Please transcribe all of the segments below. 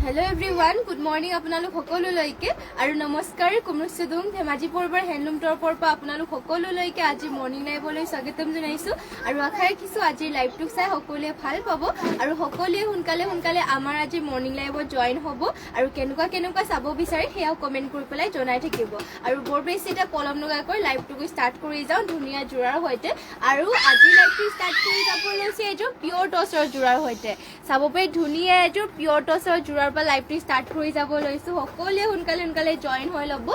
Hello everyone, good morning আপোনালোক সকলোলৈকে আৰু নমস্কাৰ কুমৰুচুদুং ধেমাজি পৰবৰ হেণ্ডলুম টৰপৰ পৰা আপোনালোক সকলোলৈকে আজি মৰ্নিং লাইভলৈ স্বাগতম জনাইছো আৰু আশা ৰাখিছো আজি লাইভটো চাই সকলোৱে ভাল পাব আৰু সকলোৱে সোনকালে আমাৰ আজি মৰ্নিং লাইভত জয়েন হ'ব আৰু কেনেকুৱা চাব বিচাৰে সেয়াও কমেন্ট কৰি পেলাই জনাই থাকিব আৰু বৰ বেছি এটা পলম নকৰাকৈ লাইভটো ষ্টাৰ্ট কৰি যাওঁ ধুনীয়া জোৰাৰ সৈতে আৰু আজি লাইভটো ষ্টাৰ্ট কৰি যাব লৈছে এযোৰ পিয়ৰ টছৰ জোৰাৰ সৈতে চাব পাৰি ধুনীয়া এযোৰ পিয়ৰ টছৰ জোৰাৰ লাইভটো ষ্টাৰ্ট কৰি যাব লৈছো সকলোৱে সোনকালে জয়েন হৈ ল'ব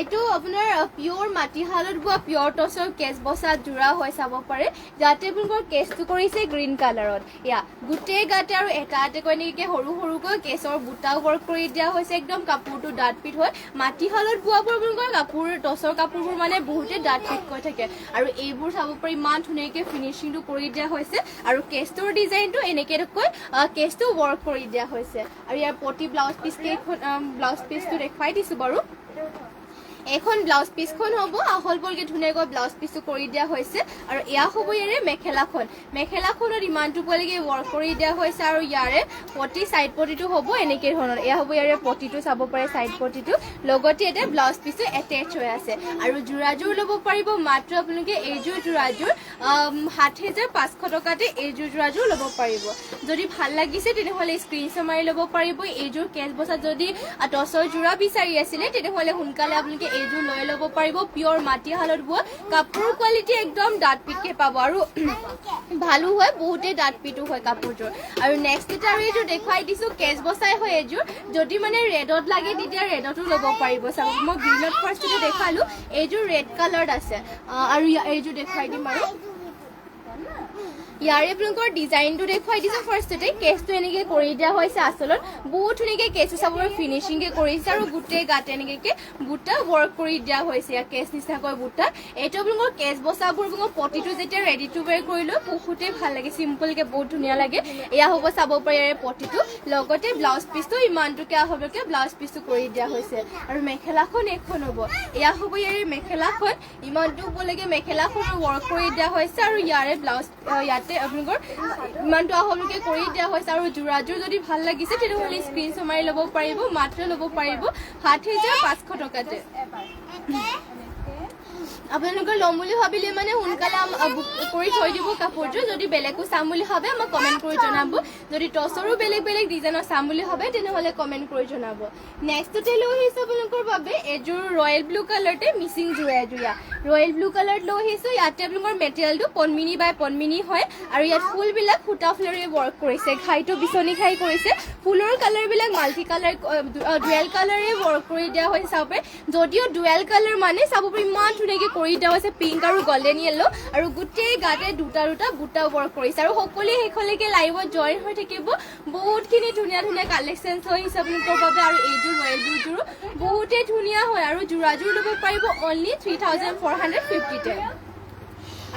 এটো আপোনাৰ পিওৰ মাটিহালত বোৱা পিওৰ টছৰ কেছ বসা জোৰা হৈ চাব পাৰে যাতে আপোনালোকৰ কেছটো কৰিছে গ্ৰীন কালাৰত ইয়া গুটে গাতে আৰু এটাতে কইনিকে সৰুকৈ কেছৰ বুটাও ওয়াৰ্ক কৰি দিয়া হৈছে একদম কাপোৰটো ডাট পিট হৈ মাটিহালত বোৱাবোৰ আপোনালোকৰ কাপোৰ টছৰ কাপোৰবোৰ মানে বহুতে ডাট পিট কৈ থাকে আৰু এইবোৰ চাব পাৰি ইমান ধুনীয়াকৈ ফিনিশিংটো কৰি দিয়া হৈছে আৰু কেছটোৰ ডিজাইনটো এনেকৈ কেছটো ওয়াৰ্ক কৰি দিয়া হৈছে আৰু ইয়াৰ পটি ব্লাউজ পিচটো দেখাই দিছো বাৰু এখন ব্লাউজ পিসখন হ'ব আহল বলকে ধুনীয়াকৈ ব্লাউজ পিসটো কৰি দিয়া হৈছে আৰু ইয়া হ'ব ইয়াৰে মেখেলাখনৰ ইমানটো বলকে ওয়াৰ্ক কৰি দিয়া হৈছে আৰু ইয়াৰে পটি সাইড পটিটো হ'ব এনেকৈ ধৰণৰ ইয়া হ'ব ইয়াৰে পটিটো চাব পাৰে সাইড পটিটো লগতে এটা ব্লাউজ পিসটো এটাচ হৈ আছে আৰু জোৰাজোৰ ল'ব পাৰিব মাত্ৰ আপোনালোকে এইযোৰ জোৰাজোৰ ৭৫০০ টকাতে এইযোৰ জোৰাজোৰ ল'ব পাৰিব যদি ভাল লাগিছে তেনেহ'লে স্ক্ৰিনশ্বট মাৰি ল'ব পাৰিব এইযোৰ কেছ বসা যদি টছৰ জোৰা বিচাৰি আছিলে তেনেহ'লে সোনকালে আপোনালোকে এইযোৰ লৈ ল'ব পাৰিব পিওৰ মাটিহালত বোৱা কাপোৰ কোৱালিটি একদম ডাট পিটকে পাব আৰু ভালো হয় বহুতে ডাট পিটো হয় কাপোৰযোৰ আৰু নেক্সট এটা আৰু এইযোৰ দেখাই দিছো কেছ বসাই হয় এইযোৰ যদি মানে ৰেডত লাগে তেতিয়া ৰেডতো ল'ব পাৰিব চাব মই গ্ৰীনত ফাৰ্ষ্টতে দেখালো এইযোৰ ৰেড কালাৰত আছে আৰু এইযোৰ দেখাই দিম আৰু ইয়াৰে আপোনালোকৰ ডিজাইনটো দেখাই দিছো ফাৰ্ষ্টতে কেছটো এনেকৈ কৰি দিয়া হৈছে আচলত বহুত ধুনীয়াকৈ কেছটো চাবলৈ ফিনিচিংকৈ কৰিছে আৰু গোটেই গাতে এনেকৈ বুটা ওয়াৰ্ক কৰি দিয়া হৈছে ইয়াৰ কেছ নিচিনাকৈ বুটা এইটো আপোনালোকৰ কেছ বসাবোৰ আপোনালোকৰ পটিটো যেতিয়া ৰেডি টু ৱেৰ কৰিলো বহুতেই ভাল লাগে চিম্পলকৈ বহুত ধুনীয়া লাগে এয়া হ'ব চাব পাৰি ইয়াৰে পটিটো লগতে ব্লাউজ পিচটো ইমানটোকে হ'বলৈকে ব্লাউজ পিচটো কৰি দিয়া হৈছে আৰু মেখেলাখন এখন হ'ব এয়া হ'ব ইয়াৰে মেখেলাখন ইমানটো হ'বলৈকে মেখেলাখনো ওয়াৰ্ক কৰি দিয়া হৈছে আৰু ইয়াৰে ব্লাউজ ইয়াতে আপোনালোকৰ ইমানটো আহলকে কৰি দিয়া হৈছে আৰু জোৰাজোৰ যদি ভাল লাগিছে তেনেহ'লে স্ক্ৰিনশ্বট মাৰি ল'ব পাৰিব মাত্ৰ ল'ব পাৰিব ৭৫০০ টকাতে আপোনালোকৰ ল'ম বুলি ভাবিলে মানে সোনকালে বুক কৰি থৈ দিব কাপোৰযোৰ যদি বেলেগো চাম বুলি ভাবে আমাক কমেন্ট কৰি জনাব যদি টছৰো বেলেগ ডিজাইনৰ চাম বুলি ভাবে তেনেহ'লে কমেন্ট কৰি জনাব নেক্সটতে লৈ আহিছো আপোনালোকৰ বাবে এযোৰ ৰয়েল ব্লু কালাৰতে মিচিং জোৰা এযোৰ ৰয়েল ব্লু কালাৰত লৈ আহিছো ইয়াতে আপোনালোকৰ মেটেৰিয়েলটো পনমিনি বাই পনমিনি হয় আৰু ইয়াত ফুলবিলাক সূতা ফুলেৰে ওয়াৰ্ক কৰিছে ঘাইটো বিচনি ঘাই কৰিছে ফুলৰ কালাৰবিলাক মাল্টি কালাৰ ডুৱেল কালাৰে ওয়াৰ্ক কৰি দিয়া হৈছে চাব পাৰে যদিও ডুৱেল কালাৰ মানে চাব পাৰে ইমান ধুনীয়াকৈ কৰি দিয়া হৈছে পিংক আৰু গোল্ডেন ইয়েলো আৰু গোটেই গাতে দুটা বুটা ওয়াৰ্ক কৰিছে আৰু সকলোৱে শেষলৈকে লাইভত জয়েন হৈ থাকিব বহুতখিনি ধুনীয়া কালেকশ্যন হৈ আহিছে আপোনালোকৰ বাবে আৰু এইযোৰ ৰয়েল ব্লুযোৰো বহুতেই ধুনীয়া হয় আৰু জোৰাজোৰ ল'ব পাৰিব অনলি ৩,450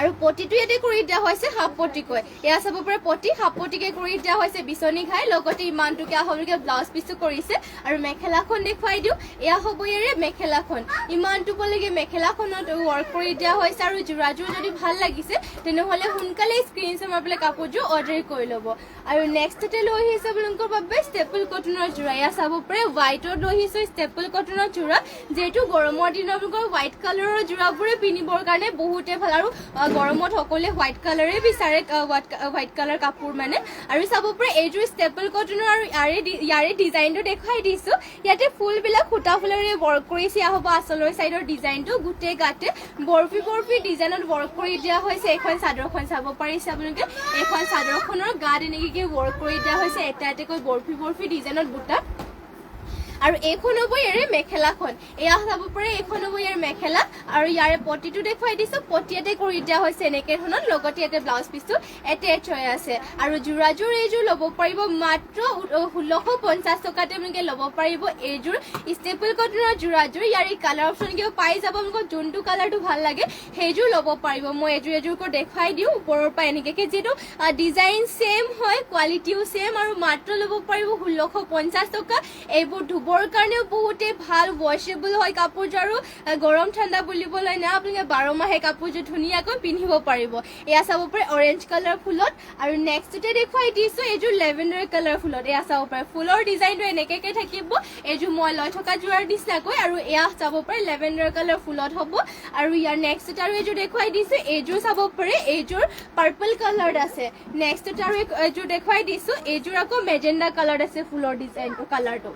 আৰু পটিটো ইয়াতে কৰি দিয়া হৈছে হাফ পটিকৈ এয়া চাব পাৰে পটি হাফ পটিকে কৰি দিয়া হৈছে বিচনি ঘাই লগতে ইমানটোকে আহলকে ব্লাউজ পিচটো কৰিছে আৰু মেখেলাখন দেখুৱাই দিওঁ এয়া হ'ব ইয়াৰে মেখেলাখন ইমানটো বলকে মেখেলাখনত ওয়াৰ্ক কৰি দিয়া হৈছে আৰু জোৰাজোৰ যদি ভাল লাগিছে তেনেহ'লে সোনকালে স্ক্ৰিনশ্বট মাৰি পেলাই কাপোৰযোৰ অৰ্ডাৰ কৰি ল'ব আৰু নেক্সটতে লৈ আহিছে আপোনালোকৰ বাবে ষ্টেপল কটনৰ জোৰা এয়া চাব পাৰে হোৱাইটত লৈ আহিছো ষ্টেপল কটনৰ জোৰা যিহেতু গৰমৰ দিনত আপোনালোকৰ হোৱাইট কালাৰৰ জোৰাবোৰে পিন্ধিবৰ কাৰণে বহুতে ভাল আৰু গৰমত সকলোৱে হোৱাইট কালাৰে বিচাৰে হোৱাইট কালাৰ কাপোৰ মানে আৰু চাব পাৰে এইযোৰ ষ্টেপল কটনৰ আৰু ইয়াৰে ডিজাইনটো দেখাই দিছো ইয়াতে ফুলবিলাক সূতা ফুলেৰে ওয়াৰ্ক কৰিছে হ'ব আচলৰ সাইডৰ ডিজাইনটো গোটেই গাতে বৰফি ডিজাইনত ওয়াৰ্ক কৰি দিয়া হৈছে এখন চাদৰখন চাব পাৰিছে আপোনালোকে এখন চাদৰখনৰ গাত এনেকৈ ওয়াৰ্ক কৰি দিয়া হৈছে এটাকৈ বৰফি ডিজাইনত বুটা আৰু এইখন হ'ব ইয়াৰে মেখেলাখন এয়া চাব পাৰে এইখন হ'ব ইয়াৰ মেখেলা আৰু ইয়াৰে পটিটো দেখুৱাই দিছো পটিয়াতে কৰি দিয়া হৈছে এনেকৈ ধৰণৰ লগতে ইয়াতে ব্লাউজ পিচটো এটেচ হৈ আছে আৰু জোৰাজোৰ এইযোৰ ল'ব পাৰিব মাত্ৰ ১৬৫০ টকাতে আপোনালোকে ল'ব পাৰিব এইযোৰ ষ্টেপল কটনৰ জোৰাজোৰ ইয়াৰ কালাৰ অপশ্যনকেও পাই যাব আপোনালোকৰ যোনটো কালাৰটো ভাল লাগে সেইযোৰ ল'ব পাৰিব মই এযোৰ দেখুৱাই দিওঁ ওপৰৰ পৰা এনেকৈ যিহেতু ডিজাইন ছেম হয় কোৱালিটিও ছেম আৰু মাত্ৰ ল'ব পাৰিব ১৬৫০ টকা এইবোৰ ধুবৰ কাপোৰৰ কাৰণেও বহুতে ভাল ৱাশেবল হয় কাপোৰযোৰ আৰু গৰম ঠাণ্ডা বুলিবলৈ নাই আপোনালোকে 12 মাহে কাপোৰযোৰ ধুনীয়াকৈ পিন্ধিব পাৰিব এয়া চাব পাৰে অৰেঞ্জ কালাৰ ফুলত আৰু নেক্সটতে দেখুৱাই দিছো এইযোৰ লেভেণ্ডাৰ কালাৰ ফুলত এয়া চাব পাৰে ফুলৰ ডিজাইনটো এনেকৈ থাকিব এইযোৰ মই লৈ থকা যোৱাৰ নিচিনাকৈ আৰু এয়া চাব পাৰে লেভেণ্ডাৰ কালাৰ ফুলত হ'ব আৰু ইয়াৰ নেক্সটতে আৰু এইযোৰ দেখুৱাই দিছো এইযোৰ চাব পাৰে এইযোৰ পাৰ্পল কালাৰ আছে নেক্সটতে আৰু এইযোৰ দেখুৱাই দিছো এইযোৰ আকৌ মেজেণ্ডা কালাৰ আছে ফুলৰ ডিজাইনটো কালাৰটো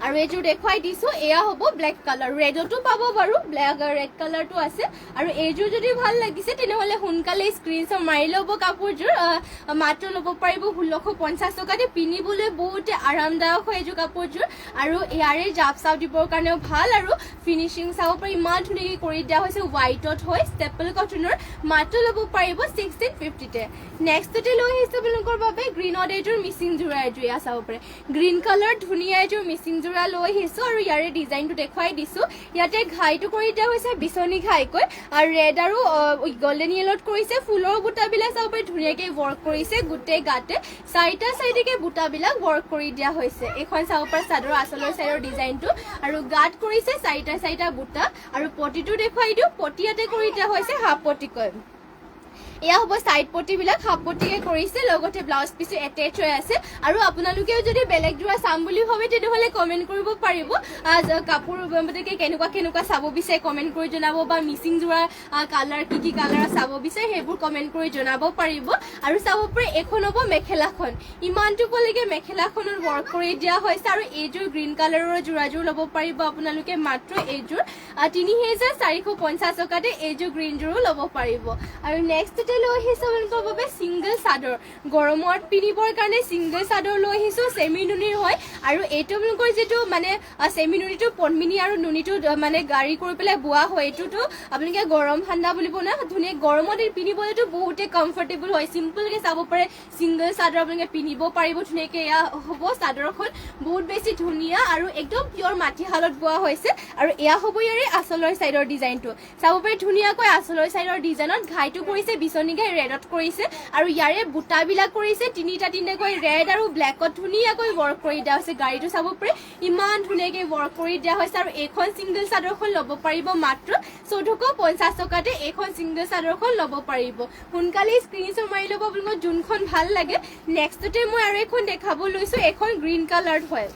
আৰু এইযোৰ দেখুৱাই দিছো এয়া হ'ব ব্লেক কালাৰ ৰেডতো পাব বাৰু ব্লেক ৰেড কালাৰটো আছে আৰু এইযোৰ যদি ভাল লাগিছে তেনেহ'লে সোনকালে স্ক্ৰীনশ্বট মাৰি ল'ব কাপোৰযোৰ মাত্ৰ ল'ব পাৰিব 1650 টকাতে পিন্ধিবলৈ বহুতে আৰামদায়ক হয় এইযোৰ কাপোৰযোৰ আৰু ইয়াৰে জাপ চাপ দিবৰ কাৰণেও ভাল আৰু ফিনিচিং চাব পাৰি ইমান ধুনীয়াকৈ কৰি দিয়া হৈছে হোৱাইটত হয় ষ্টেপল কটনৰ মাত্ৰ ল'ব পাৰিব 1650তে নেক্সটতে লৈ আহিছো আপোনালোকৰ বাবে গ্ৰীণত এইযোৰ মিচিং যোৰা এযোৰ এয়া চাব পাৰে গ্ৰীণ কালাৰ ধুনীয়া এযোৰ মিচিং যোৰা লৈ আহিছো আৰু ইয়াৰে ডিজাইনটো দেখুৱাই দিছো ইয়াতে ঘাইটো কৰি দিয়া হৈছে বিচনী ঘাইকৈ আৰু ৰেড আৰু গোল্ডেন য়েলত কৰিছে ফুলৰ বুটাবিলাক চাব পাৰি ধুনীয়াকৈ ৱৰ্ক কৰিছে গোটেই গাতে চাৰিটা চাইডেকে বুটাবিলাক ৱৰ্ক কৰি দিয়া হৈছে এইখন চাব পাৰি চাদৰ আঁচলৰ চাইডৰ ডিজাইনটো আৰু গাত কৰিছে চাৰিটা বুটা আৰু পটিটো দেখুৱাই দিওঁ পটি ইয়াতে কৰি দিয়া হৈছে হাফ পটিকৈ এয়া হ'ব সাইড পটিবিলাক হাফ পটিকে কৰিছে লগতে ব্লাউজ পিছো এটেচ হৈ আছে আৰু আপোনালোকেও যদি বেলেগ যোৰা চাম বুলি ভাবে তেনেহ'লে কমেন্ট কৰিব পাৰিব কাপোৰ মানে কেনেকুৱা চাব বিচাৰে কমেন্ট কৰি জনাব বা মিচিং যোৰা কালাৰ কি কালাৰ চাব বিচাৰে সেইবোৰ কমেন্ট কৰি জনাব পাৰিব আৰু চাব পাৰে এখন হ'ব মেখেলাখন ইমানটো কলৈকে মেখেলাখনৰ ৱৰ্ক কৰি দিয়া হৈছে আৰু এইযোৰ গ্ৰীণ কালাৰৰ যোৰাযোৰ ল'ব পাৰিব আপোনালোকে মাত্ৰ এইযোৰ 3450 টকাতে এইযোৰ গ্ৰীণ যোৰো ল'ব পাৰিব আৰু নেক্সট লৈ আহিছো আপোনালোকৰ বাবে সিংগল চাদৰ গৰমত পিন্ধিবৰ কাৰণে সিংগল চাদৰ লৈ আহিছো সেমি নুনিৰ হয় আৰু এইটো আপোনালোকৰ যেটো মানে সেমি নুনিটো পদ্মিনী আৰু নুনিটো মানে গাড়ী কৰি পেলাই বোৱা হয় এইটোতো আপোনালোকে গৰম ঠাণ্ডা বুলিব না ধুনীয়া গৰমত পিন্ধিবলৈতো বহুতে কমফৰ্টেবল হয় সিম্পলকে চাব পাৰে সিংগল চাদৰ আপোনালোকে পিন্ধিব পাৰিব ধুনীয়াকৈ এয়া হ'ব চাদৰখন বহুত বেছি ধুনীয়া আৰু একদম পিয়ৰ মাটিশালত বোৱা হৈছে আৰু এয়া হ'ব ইয়াৰে আঁচলৰ চাইডৰ ডিজাইনটো চাব পাৰে ধুনীয়াকৈ আঁচলৰ চাইডৰ ডিজাইনত ঘাইটো কৰিছে বিচনী ঘাই ৰেডত কৰিছে আৰু ইয়াৰে বুটাবিলাক কৰিছে তিনিটাকৈ ৰেড আৰু ব্লেকত ধুনীয়াকৈ ৱৰ্ক কৰি দিয়া হৈছে গাড়ীটো চাব পাৰে ইমান ধুনীয়াকৈ ৱৰ্ক কৰি দিয়া হৈছে আৰু এইখন সিংগল চাদৰখন ল'ব পাৰিব মাত্ৰ 1450 টকাতে এইখন সিংগল চাদৰখন ল'ব পাৰিব সোনকালে স্ক্ৰীনশ্বট মাৰি ল'ব আপোনালোকৰ যোনখন ভাল লাগে নেক্সটতে মই আৰু এখন দেখাব লৈছো এখন গ্ৰীণ কালাৰ হয়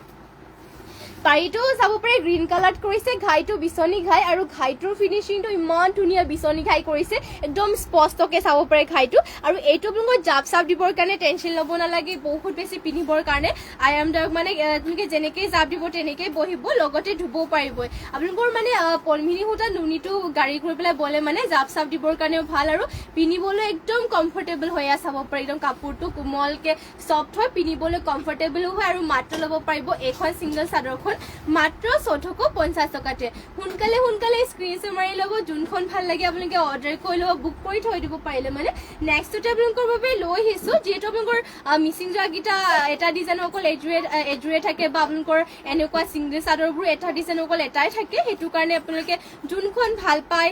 পাৰিটো চাব পাৰে গ্ৰীণ কালাৰ কৰিছে ঘাইটো বিচনী ঘাই আৰু ঘাইটোৰ ফিনিচিংটো ইমান ধুনীয়া বিচনী ঘাই কৰিছে একদম স্পষ্টকে চাব পাৰে ঘাইটো আৰু এইটো আপোনালোকৰ জাপ চাপ দিবৰ কাৰণে টেনশ্যন ল'ব নালাগে বহুত বেছি পিন্ধিবৰ কাৰণে আৰামদায়ক মানে আপোনালোকে যেনেকৈ জাপ দিব তেনেকৈ বহিব লগতে ধুবও পাৰিব আপোনালোকৰ মানে পদ্মিনী সূতা নুনিটো গাড়ী কৰি পেলাই বলে মানে জাপ চাপ দিবৰ কাৰণেও ভাল আৰু পিন্ধিবলৈ একদম কমফৰ্টেবল হৈ চাব পাৰে একদম কাপোৰটো কোমলকে সফ্ট হয় পিন্ধিবলৈ কমফৰ্টেবল হয় আৰু মাত্ৰ ল'ব পাৰিব এইখন সিংগল চাদৰখন মাত্ৰ 1450 টকাতে সোনকালে স্ক্ৰীনশ্বট মাৰি ল'ব যোনখন ভাল লাগে আপোনালোকে অৰ্ডাৰ কৰি ল'ব বুক কৰি থৈ দিব পাৰিলে মানে নেক্সটতে আপোনালোকৰ বাবে লৈ আহিছো যিহেতু আপোনালোকৰ মিচিং যোৰাকেইটা এটা ডিজাইনৰ অকল এযোৰে থাকে বা আপোনালোকৰ এনেকুৱা চিংগল চাদৰবোৰ এটা ডিজাইনৰ অকল এটাই থাকে সেইটো কাৰণে আপোনালোকে যোনখন ভাল পায়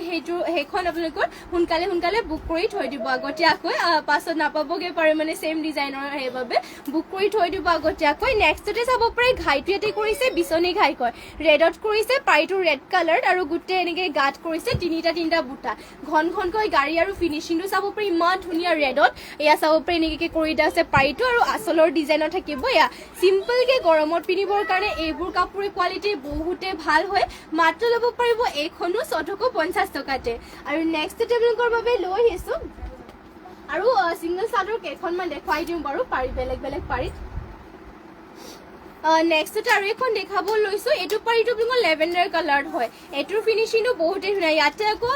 সেইখন আপোনালোকৰ সোনকালে বুক কৰি থৈ দিব আগতীয়াকৈ পাছত নাপাবগে পাৰে মানে সেম ডিজাইনৰ সেইবাবে বুক কৰি থৈ দিব আগতীয়াকৈ নেক্সটতে চাব পাৰে ঘাইটো ইয়াতে কৰিছে বিচনী ঘাই কয় ৰেডত কৰিছে পাইটো ৰেড কালাৰ আৰু গোটেই এনেকৈ গাত কৰিছে তিনিটা বুটা ঘনকৈ গাড়ী আৰু ফিনিচিংটো চাব পাৰি ইমান ধুনীয়া ৰেডত এয়া চাব পাৰি এনেকৈ কৰি দিয়া আছে পাইটো আৰু আঁচলৰ ডিজাইনত থাকিব এয়া চিম্পলকে গৰমত পিন্ধিবৰ কাৰণে এইবোৰ কাপোৰৰ কোৱালিটি বহুতে ভাল হয় মাত্ৰ ল'ব পাৰিব এইখনো 1450 টকাতে আৰু নেক্সটতে আপোনালোকৰ বাবে লৈ আহিছো আৰু সিংগল চাদৰ কেইখনমান দেখুৱাই দিওঁ বাৰু পাৰি বেলেগ পাৰি নেক্সটতে আৰু এখন দেখাব লৈছো এইটো পাৰিটো আপোনালোকৰ লেভেণ্ডাৰ কালাৰ হয় এইটোৰ ফিনিচিংটো বহুতে ধুনীয়া ইয়াতে আকৌ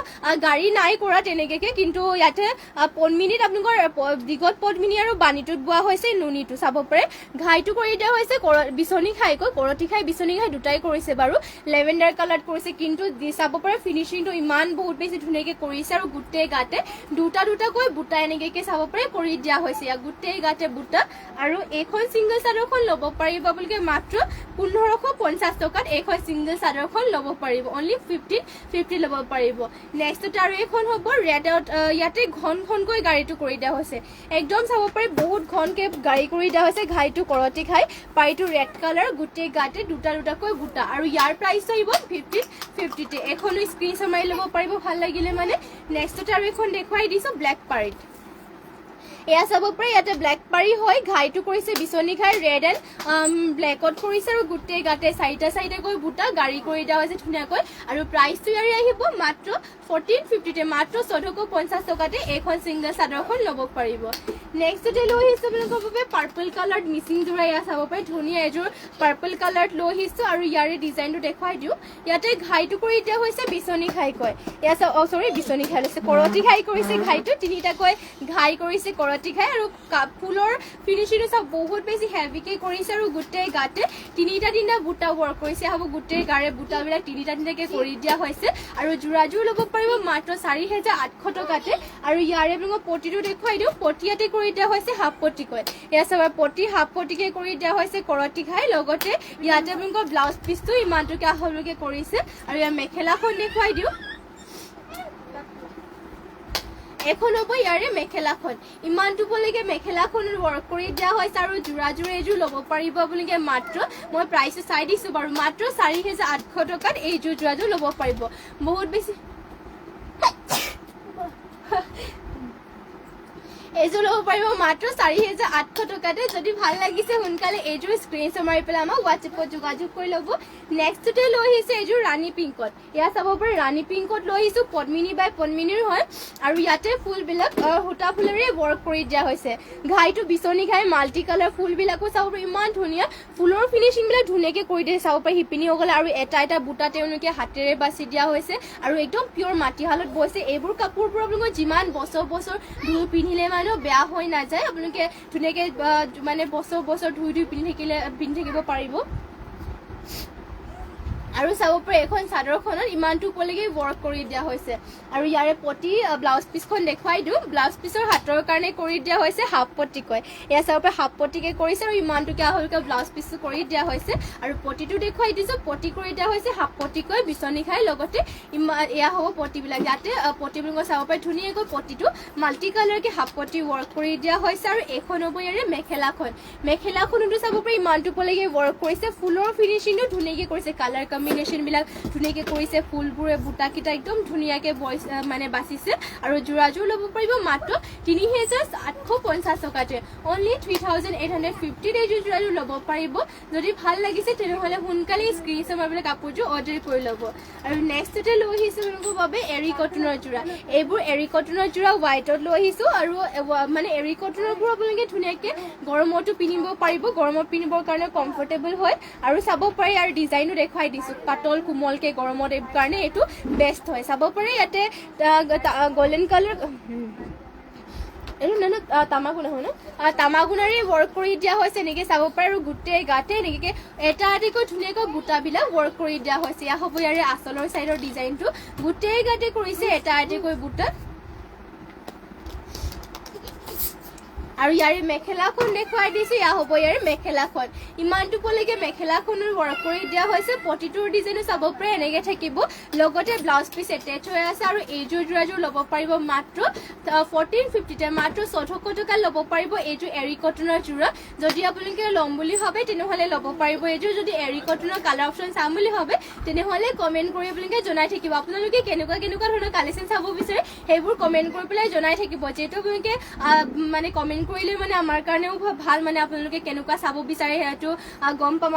গাড়ী নাই কৰা তেনেকৈ কিন্তু ইয়াতে পদ্মিনীত আপোনালোকৰ দীঘত পদ্মিনী আৰু বাণীটোত বোৱা হৈছে নুনিটো চাব পাৰে ঘাইটো কৰি দিয়া হৈছে বিচনী ঘাইকৈ কৰতি ঘাই বিচনী ঘাই দুটাই কৰিছে বাৰু লেভেণ্ডাৰ কালাৰ কৰিছে কিন্তু চাব পাৰে ফিনিচিংটো ইমান বহুত বেছি ধুনীয়াকৈ কৰিছে আৰু গোটেই গাতে দুটাকৈ বুটা এনেকৈ চাব পাৰে কৰি দিয়া হৈছে গোটেই গাতে বুটা আৰু এইখন সিংগল চাদৰখন ল'ব পাৰিব আপোনালোকে আপোনালোকে মাত্ৰ 1550 টকাত এইখন সিঙ্গল চাদৰখন ল'ব পাৰিব অনলি 1550 ল'ব পাৰিব নেক্সট আৰু এখন হ'ব ৰেডত ইয়াতে ঘন ঘনকৈ গাড়ীটো কৰি দিয়া হৈছে একদম চাব পাৰি বহুত ঘনকে গাড়ী কৰি দিয়া হৈছে ঘাইটো কৰতি খাই পাইটো ৰেড কালাৰ গুটেই গাতে দুটা দুটাকৈ বুটা আৰু ইয়াৰ প্ৰাইস আহিব 1550 এখনো স্ক্ৰিনশ্বট মাৰি ল'ব পাৰিব ভাল লাগিলে মানে নেক্সট আৰু এখন দেখুৱাই দিছো ব্ল্যাক পাৰিত এয়া চাব পাৰি ইয়াতে ব্ল্যাক পাৰি হয় ঘাইটো কৰিছে বিচনি ঘাই ৰেড এণ্ড ব্ল্যাকত কৰিছে আৰু গুটেই গাতে চাৰিটা চাৰিটাকৈ বুটা গাড়ী কৰি দিয়া হৈছে ধুনীয়াকৈ আৰু প্ৰাইসটো ইয়াৰে আহিব মাত্ৰ 1450 মাত্ৰ 1450 টকাতে এইখন সিঙ্গল চাদৰখন ল'ব পাৰিব নেক্সটতে লৈ আহিছো আপোনালোকৰ বাবে পাৰ্পল কালাৰ মিচিং জোৰা এয়া চাব পাৰি ধুনীয়া এযোৰ পাৰ্পল কালাৰত লৈ আহিছো আৰু ইয়াৰে ডিজাইনটো দেখুৱাই দিওঁ ইয়াতে ঘাইটো কৰি দিয়া হৈছে বিচনি ঘাই কয় এয়া সৰি বিচনি ঘাই লৈছে কৰতি ঘাই কৰিছে ঘাইটো তিনিটাকৈ ঘাই কৰিছে কৰতি ঘাই আৰু ফুলৰ ফিনিচিংটো সব বহুত বেছি হেভিকে কৰিছে আৰু গোটেই গাতে তিনিটা বুটা ৱৰ্ক কৰিছে হ'ব গোটেই গাৰে বুটাবিলাক তিনিটাকে কৰি দিয়া হৈছে আৰু জোৰাজোৰ ল'ব পাৰিব মাত্ৰ 4800 টকাতে আৰু ইয়াৰে আপোনাক পটিটো দেখুৱাই দিওঁ পটিয়াতে কৰি দিয়া হৈছে হাফ পটি কয় এয়া সব পটি হাফ পটিকে কৰি দিয়া হৈছে কৰতি ঘাই লগতে ইয়াতে আপোনাক ব্লাউজ পিসটো ইমানটোকে আহলকে কৰিছে আৰু ইয়াৰ মেখেলাখন দেখুৱাই দিওঁ এখন হ'ব ইয়াৰে মেখেলাখন ইমানটো বলৈকে মেখেলাখন ৱৰ্ক কৰি দিয়া হৈছে আৰু জোৰাজোৰ এযোৰ ল'ব পাৰিব আপোনালোকে মাত্ৰ মই প্ৰাইস চাই দিছো বাৰু মাত্ৰ 4800 টকাত এই জোৰাজোৰ ল'ব পাৰিব বহুত বেছি এযোৰ ল'ব পাৰিব মাত্ৰ 4800 টকাতে যদি ভাল লাগিছে সোনকালে এইযোৰ স্ক্ৰিনশ্বট মাৰি পেলাই আমাক হোৱাটছএপত যোগাযোগ কৰি ল'ব নেক্সটতে লৈ আহিছে এইযোৰ ৰাণী পিংকত এয়া চাব পাৰি ৰাণী পিংকত লৈ আহিছো পদ্মিনী বাই পদ্মিনীৰ হয় আৰু ইয়াতে ফুলবিলাক হুটা ফুলেৰে ৱৰ্ক কৰি দিয়া হৈছে ঘাইটো বিচনি ঘাই মাল্টি কালাৰ ফুলবিলাকো চাব পাৰি ইমান ধুনীয়া ফুলৰ ফিনিচিংবিলাক ধুনীয়াকৈ কৰি দিয়ে চাব পাৰি শিপিনী সকলে আৰু এটা এটা বুটা তেওঁলোকে হাতেৰে বাছি দিয়া হৈছে আৰু একদম পিয়ৰ মাটিশালত বৈছে এইবোৰ কাপোৰবোৰ আপোনালোকৰ যিমান বছৰ ধুই পিন্ধিলে বেয়া হৈ নাযায় আপোনালোকে ধুনীয়াকৈ মানে বছৰ ধুই পিন্ধি থাকিব পাৰিব আৰু চাব পাৰি এখন চাদৰখনত ইমানটো উপলৈকে ৱৰ্ক কৰি দিয়া হৈছে আৰু ইয়াৰে পটি ব্লাউজ পিসখন দেখুৱাই দিওঁ ব্লাউজ পিসৰ হাতৰ কাৰণে কৰি দিয়া হৈছে হাফ পটি কয় এয়া চাব পাৰি হাফ পটিকে কৰিছে আৰু ইমানটোকে আহলকে ব্লাউজ পিসটো কৰি দিয়া হৈছে আৰু পটিটো দেখুৱাই দিছো পটি কৰি দিয়া হৈছে হাফ পটি কয় বিচনি খাই লগতে এয়া হ'ব পটিবিলাক ইয়াতে পটিবিলাক চাব পাৰি ধুনীয়াকৈ পটিটো মাল্টি কালাৰকে হাফ পটি ৱৰ্ক কৰি দিয়া হৈছে আৰু এখন হ'ব ইয়াৰে মেখেলাখনতো চাব পাৰি ইমানটো উপলৈকে ৱৰ্ক কৰিছে ফুলৰ ফিনিচিংটো ধুনীয়াকৈ কৰিছে কালাৰ কম্বিনেশন বিলাক ধুনীয়াকৈ কৰিছে ফুলবোৰে বুটাকিটা একদম ধুনীয়াকৈ মানে বাছিছে আৰু জোৰাজোৰ ল'ব পাৰিব মাত্ৰ 3850 টকাতে অনলি 3850 এই জোৰাজোৰ ল'ব পাৰিব যদি ভাল লাগিছে তেনেহ'লে সোনকালে স্ক্ৰিনশ্বট মাৰি পেলাই কাপোৰযোৰ অৰ্ডাৰ কৰি ল'ব আৰু নেক্সটতে লৈ আহিছো আপোনালোকৰ বাবে এৰি কটনৰ জোৰা এইবোৰ এৰি কটনৰ জোৰা হোৱাইটত লৈ আহিছো আৰু মানে এৰি কটনৰবোৰ আপোনালোকে ধুনীয়াকৈ গৰমতো পিন্ধিব পাৰিব গৰমত পিন্ধিবৰ কাৰণে কমফৰ্টেবল হয় আৰু চাব পাৰি আৰু ডিজাইনো দেখুৱাই দিছো পাতল কোমলকে গৰমত এই কাৰণে এইটো বেষ্ট হয় চাব পাৰি ইয়াতে গোল্ডেন কালাৰ এইটো না তামাগুনা হয় ন তামাগুনাৰে ৱৰ্ক কৰি দিয়া হৈছে এনেকৈ চাব পাৰি আৰু গোটেই গাতে এনেকৈ এটা এটাকৈ ধুনীয়াকৈ বুটাবিলাক ৱৰ্ক কৰি দিয়া হৈছে এয়া হ'ব ইয়াৰে আচলৰ চাইডৰ ডিজাইনটো গোটেই গাতে কৰিছে এটা এটাকৈ বুটা আৰু ইয়াৰে মেখেলাখন দেখুৱাই দিছো এয়া হ'ব ইয়াৰে মেখেলাখন ইমানটো পলৈকে মেখেলাখনৰ ৱৰ্ক কৰি দিয়া হৈছে পটিটোৰ ডিজাইনো চাব পাৰি এনেকৈ থাকিব লগতে ব্লাউজ পিস এটেচ হৈ আছে আৰু এইযোৰ জোৰাজোৰ ল'ব পাৰিব মাত্ৰ 1450 মাত্ৰ 1400 টকা ল'ব পাৰিব এইযোৰ এৰি কটনৰ জোৰা যদি আপোনালোকে ল'ম বুলি ভাবে তেনেহ'লে ল'ব পাৰিব এইযোৰ যদি এৰি কটনৰ কালাৰ অপশ্যন চাম বুলি ভাবে তেনেহ'লে কমেণ্ট কৰি আপোনালোকে জনাই থাকিব আপোনালোকে কেনেকুৱা ধৰণৰ কালেকশ্যন চাব বিচাৰে সেইবোৰ কমেণ্ট কৰি পেলাই জনাই থাকিব যেহেতু আপোনালোকে মানে কমেণ্ট কৰিলে মানে আমাৰ কাৰণেও ভাল মানে আপোনালোকে কেনেকুৱা চাব বিচাৰে সেইটো গম পাম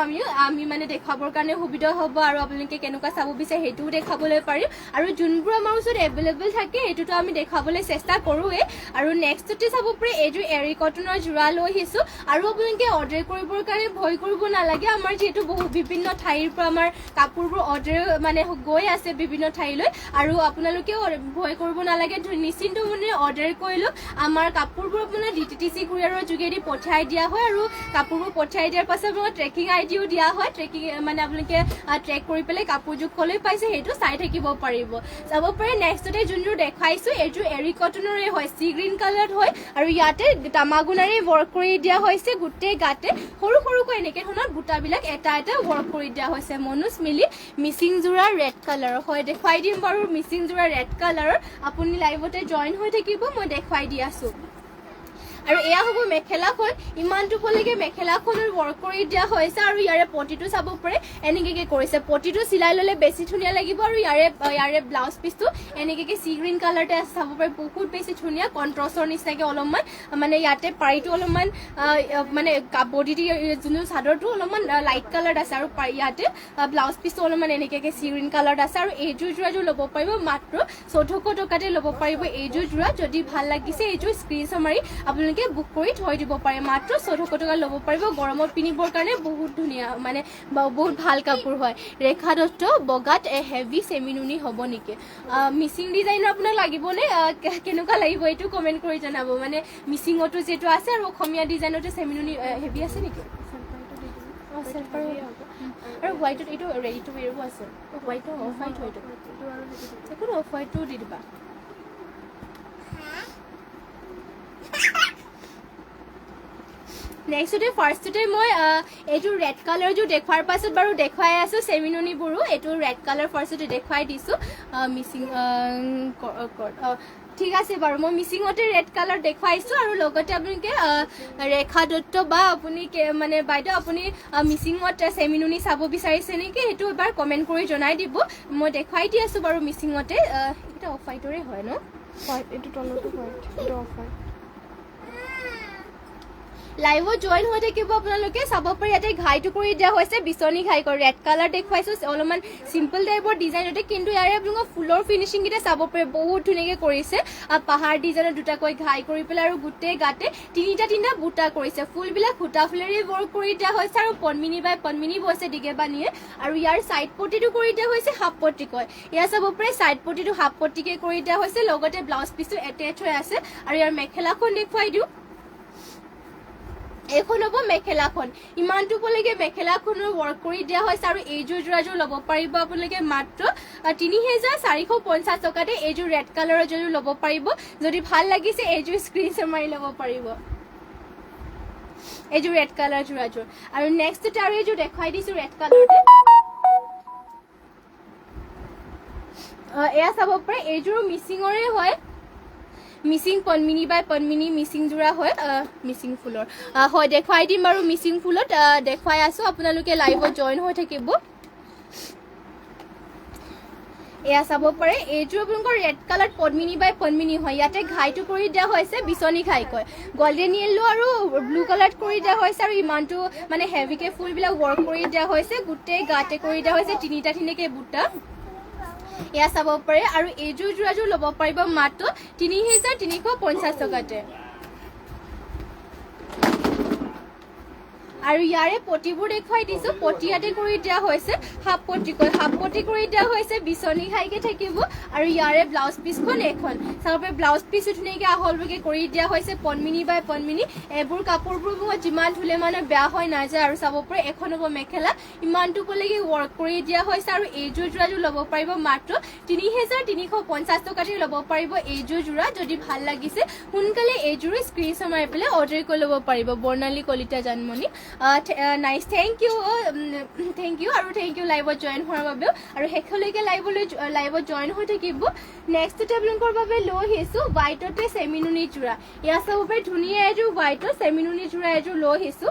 আমি মানে দেখাবৰ কাৰণে সুবিধা হ'ব আৰু আপোনালোকে কেনেকুৱা চাব বিচাৰে সেইটোও দেখাবলৈ পাৰিম আৰু যোনবোৰ আমাৰ ওচৰত এভেইলেবল থাকে সেইটোতো আমি দেখাবলৈ চেষ্টা কৰোঁৱে আৰু নেক্সটতে চাব পাৰি এইযোৰ এৰি কটনৰ জোৰা লৈ আহিছোঁ আৰু আপোনালোকে অৰ্ডাৰ কৰিবৰ কাৰণে ভয় কৰিব নালাগে আমাৰ যিহেতু বিভিন্ন ঠাইৰ পৰা আমাৰ কাপোৰবোৰ অৰ্ডাৰ মানে গৈ আছে বিভিন্ন ঠাইলৈ আৰু আপোনালোকেও ভয় কৰিব নালাগে নিশ্চিন্ত মনে অৰ্ডাৰ কৰি লওক আমাৰ কাপোৰবোৰ আপোনাৰ DTT DTC কুৰিয়াৰৰ যোগেদি পঠাই দিয়া হয় আৰু কাপোৰবোৰ পঠাই দিয়াৰ পাছত আপোনাক ট্ৰেকিং আইডিও দিয়া হয় ট্ৰেকিং মানে আপোনালোকে ট্ৰেক কৰি পেলাই কাপোৰযোৰ কলৈ পাইছে সেইটো চাই থাকিব পাৰিব চাব পাৰে নেক্সটতে যোনটো দেখাইছো এইটো এৰি কটনৰে হয় সি গ্ৰীণ কালাৰত হয় আৰু ইয়াতে তামাগুনাৰে ৱৰ্ক কৰি দিয়া হৈছে গোটেই গাতে সৰু সৰুকৈ এনেকে ধৰণৰ বুটাবিলাক এটা এটা ৱৰ্ক কৰি দিয়া হৈছে মনুজ মিলি মিচিং জোৰা ৰেড কালাৰৰ হয় দেখুৱাই দিম বাৰু মিচিং জোৰা ৰেড কালাৰৰ আপুনি লাইভতে জইন হৈ থাকিব মই দেখুৱাই দি আছো আৰু এয়া হ'ব মেখেলাখন ইমানটো পলৈকে মেখেলাখনৰ ৱৰ্ক কৰি দিয়া হৈছে আৰু ইয়াৰে পটিটো চাব পাৰে এনেকে কৰিছে পটিটো চিলাই ললে বেছি ধুনীয়া লাগিব আৰু ইয়াৰে ব্লাউজ পিছটো এনেকে সি গ্ৰীণ কালাৰতে আছে চাব পাৰে বহুত বেছি ধুনীয়া কন্ট্ৰাষ্টৰ নিচিনাকে অলপমান মানে ইয়াতে পাৰিটো অলপমান মানে বডিটো যোনটো চাদৰটো অলপমান লাইট কালাৰত আছে আৰু ইয়াতে ব্লাউজ পিছটো অলপমান এনেকে সি গ্ৰীণ কালাৰত আছে আৰু এইযোৰ যোৰাযোৰ ল'ব পাৰিব মাত্ৰ 1400 টকাতে ল'ব পাৰিব এইযোৰ যোৰা যদি ভাল লাগিছে এইযোৰ স্ক্ৰীনশ্বট মাৰি আপোনালোকে বুক কৰি থৈ দিব পাৰে মাত্ৰ 1400 টকা ল'ব পাৰিব গৰমত পিন্ধিবৰ কাৰণে বহুত ধুনীয়া মানে বহুত ভাল কাপোৰ হয় ৰেখা দত্ত বগাত হেভি সেমিনুনি হ'ব নেকি মিচিং ডিজাইনৰ আপোনাক লাগিবনে কেনেকুৱা লাগিব এইটো কমেন্ট কৰি জনাব মানে মিচিংটো যেটো আছে আৰু অসমীয়া ডিজাইনতে সেমিনুনি হেভি আছে নেকি আৰু হোৱাইটত এইটো ৰেডি টু ৱেৰও আছে হোৱাইটটো অফ হোৱাইট হয়তো একো অফ হোৱাইটটো দি দিবা নেক্সটতে ফাৰ্ষ্টতে মই এইটো ৰেড কালাৰটো দেখুৱাৰ পাছত বাৰু দেখুৱাই আছো সেমিনুনিবোৰো এইটো ৰেড কালাৰ ফাৰ্ষ্টতে দেখুৱাই দিছো মিচিং ঠিক আছে বাৰু মই মিচিংতে ৰেড কালাৰ দেখুৱাইছো আৰু লগতে আপোনালোকে ৰেখা দত্ত বা আপুনি মানে বাইদেউ আপুনি মিচিংত সেমিনুনি চাব বিচাৰিছে নেকি সেইটো এবাৰ কমেন্ট কৰি জনাই দিব মই দেখুৱাই দি আছো বাৰু মিচিংতে এটা অফ হোৱাইটৰে হয় ন হোৱাইট এইটো তলটো হোৱাইট এইটো অফ হোৱাইট লাইভত জইন হৈ থাকিব আপোনালোকে চাব পাৰি ইয়াতে ঘাইটো কৰি দিয়া হৈছে বিচনী ঘাই কৰি ৰেড কালাৰ দেখুৱাইছো অলপমান সিম্পল টাইপৰ ডিজাইনতে কিন্তু ইয়াৰে আপোনালোকৰ ফুলৰ ফিনিচিং কেইটা চাব পাৰে বহুত ধুনীয়াকৈ কৰিছে পাহাৰ ডিজাইনৰ দুটাকৈ ঘাই কৰি পেলাই আৰু গোটেই গাতে তিনিটা বুটা কৰিছে ফুলবিলাক সূতা ফুলেৰে ৱৰ্ক কৰি দিয়া হৈছে আৰু পদ্মিনী বাই পদ্মিনী বৈছে দিগেবানীয়ে আৰু ইয়াৰ সাইড পটিটো কৰি দিয়া হৈছে হাফ পটি কয় ইয়াৰ চাব পাৰে সাইড পটিটো হাফ পটিকে কৰি দিয়া হৈছে লগতে ব্লাউজ পিছটো এটেচ হৈ আছে আৰু ইয়াৰ মেখেলাখন দেখুৱাই দিওঁ এখন হ'ব মেখেলাখন ইমানটো পলৈকে মেখেলাখনৰ ৱৰ্ক কৰি দিয়া হৈছে আৰু এইযোৰ যোৰাযোৰ ল'ব পাৰিব আপোনালোকে মাত্ৰ 3450 টকাতে এইযোৰ ৰেড কালাৰৰ যোৰ ল'ব পাৰিব যদি ভাল লাগিছে এইযোৰ স্ক্ৰীনশ্বট মাৰি ল'ব পাৰিব এইযোৰ ৰেড কালাৰ যোৰাযোৰ আৰু নেক্সটতে আৰু এইযোৰ দেখুৱাই দিছো ৰেড কালাৰতে এয়া চাব পাৰে এইযোৰ মিচিঙৰে হয় মিচিং পদ্মিনী বাই পদ্মিনী মিচিং জোৰা হয় মিচিং ফুলৰ হয় দেখুৱাই দিম বাৰু মিচিং ফুলত দেখুৱাই আছো আপোনালোকে লাইভত জইন হৈ থাকিব এয়া চাব পাৰে এইযোৰ আপোনালোকৰ ৰেড কালাৰ পদ্মিনী বাই পদ্মিনী হয় ইয়াতে ঘাইটো কৰি দিয়া হৈছে বিচনী ঘাই কয় গোল্ডেন য়েলো আৰু ব্লু কালাৰ কৰি দিয়া হৈছে আৰু ইমানটো মানে হেভিকে ফুলবিলাক ৱৰ্ক কৰি দিয়া হৈছে গোটেই গাতে কৰি দিয়া হৈছে তিনিটাকে বুটা এয়া চাব পাৰে আৰু এইযোৰ যোৰাযোৰ ল'ব পাৰিব মাত্ৰ 3350 টকাতে আৰু ইয়াৰে পটিবোৰ দেখুৱাই দিছো পটি ইয়াতে কৰি দিয়া হৈছে হাফ পটি কৰি দিয়া হৈছে বিচনী খাইকে থাকিব আৰু ইয়াৰে ব্লাউজ পিছখন এখন চাবপে ব্লাউজ পিছ ধুনীয়াকে আহলবকে কৰি দিয়া হৈছে পদ্মিনী বাই পদ্মিনী এবোৰ কাপোৰবোৰ মই যিমান ধুলে মানে বেয়া হৈ নাযায় আৰু চাব পাৰে এখন হ'ব মেখেলা ইমানটো পলৈকে ৱৰ্ক কৰি দিয়া হৈছে আৰু এইযোৰ যোৰাযোৰ ল'ব পাৰিব মাত্ৰ 3350 টকাতে ল'ব পাৰিব এইযোৰ যোৰা যদি ভাল লাগিছে সোনকালে এইযোৰ স্ক্ৰীনশ্বট মাৰি পেলাই অৰ্ডাৰ কৰি ল'ব পাৰিব Barnali Kalita Janmoni nice thank you আৰু থ্যাংক ইউ লাইভত জইন হোৱাৰ বাবে আৰু হেখলৈকে লাইভত জইন হৈ থাকিব নেক্সট টেবলিংকৰ বাবে লৈ আহিছো হোৱাইটতে সেমিনুনি জোৰা ইয়া চাব পাৰে ধুনীয়া এযোৰ হোৱাইটৰ সেমিনুনি জোৰা এযোৰ লৈ আহিছো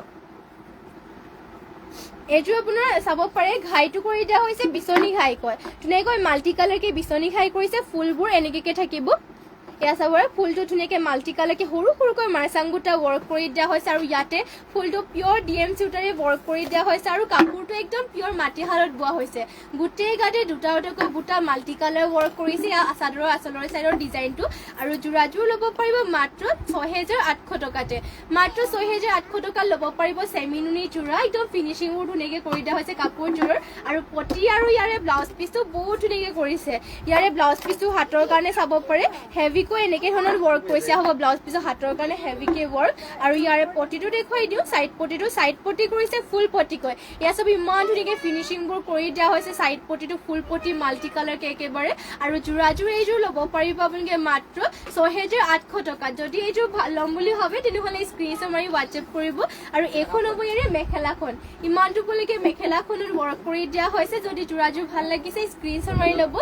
এইযোৰ আপোনাৰ চাব পাৰে ঘাইটো কৰি দিয়া হৈছে বিচনী ঘাই কয় ধুনীয়াকৈ মাল্টি কালাৰকে বিচনী ঘাই কৰিছে ফুলবোৰ এনেকে থাকিব এয়া চাবৰে ফুলটো ধুনীয়াকে মাল্টি কালাৰকে সৰু সৰুকৈ মাৰচাংগুটা ৱৰ্ক কৰি দিয়া হৈছে আৰু ইয়াতে ফুলটো পিয়ৰ ডিএম সুতাৰে ৱৰ্ক কৰি দিয়া হৈছে আৰু কাপোৰটো একদম পিয়ৰ মাটিহালত বোৱা হৈছে গোটেই গাতে দুটাকৈ বুটা মাল্টি কালাৰ ৱৰ্ক কৰিছে চাদৰৰ আচলৰ চাইডৰ ডিজাইনটো আৰু যোৰাযোৰ ল'ব পাৰিব মাত্ৰ 6800 টকাতে মাত্ৰ 6800 টকা ল'ব পাৰিব সেমিনুনি যোৰা একদম ফিনিশিংবোৰ ধুনীয়াকে কৰি দিয়া হৈছে কাপোৰযোৰৰ আৰু পটি আৰু ইয়াৰে ব্লাউজ পিছটো বহুত ধুনীয়াকে কৰিছে ইয়াৰে ব্লাউজ পিছটো হাতৰ কাৰণে চাব পাৰে হেভি হেভিকৈ এনেকৈ ধৰণৰ ৱৰ্ক কৰিছে হ'ব ব্লাউজ পিছৰ হাতৰ কাৰণে হেভিকৈ ৱৰ্ক আৰু ইয়াৰে পটিটো দেখুৱাই দিওঁ চাইড পটি কৰিছে ফুল পটিকৈ ইয়াৰ চব ইমান ধুনীয়াকৈ ফিনিচিংবোৰ কৰি দিয়া হৈছে চাইড পটিটো ফুল পটি মাল্টি কালাৰকৈ একেবাৰে আৰু যোৰাযোৰ এইযোৰ ল'ব পাৰিব আপোনালোকে মাত্ৰ 6,800 টকাত যদি এইযোৰ ল'ম বুলি ভাবে তেনেহ'লে স্ক্ৰীনশ্বট মাৰি হোৱাটছএপ কৰিব আৰু এইখন হ'ব ইয়াৰে মেখেলাখন ইমানটোলৈকে মেখেলাখনত ৱৰ্ক কৰি দিয়া হৈছে যদি যোৰাযোৰ ভাল লাগিছে স্ক্ৰীনশ্বট মাৰি ল'ব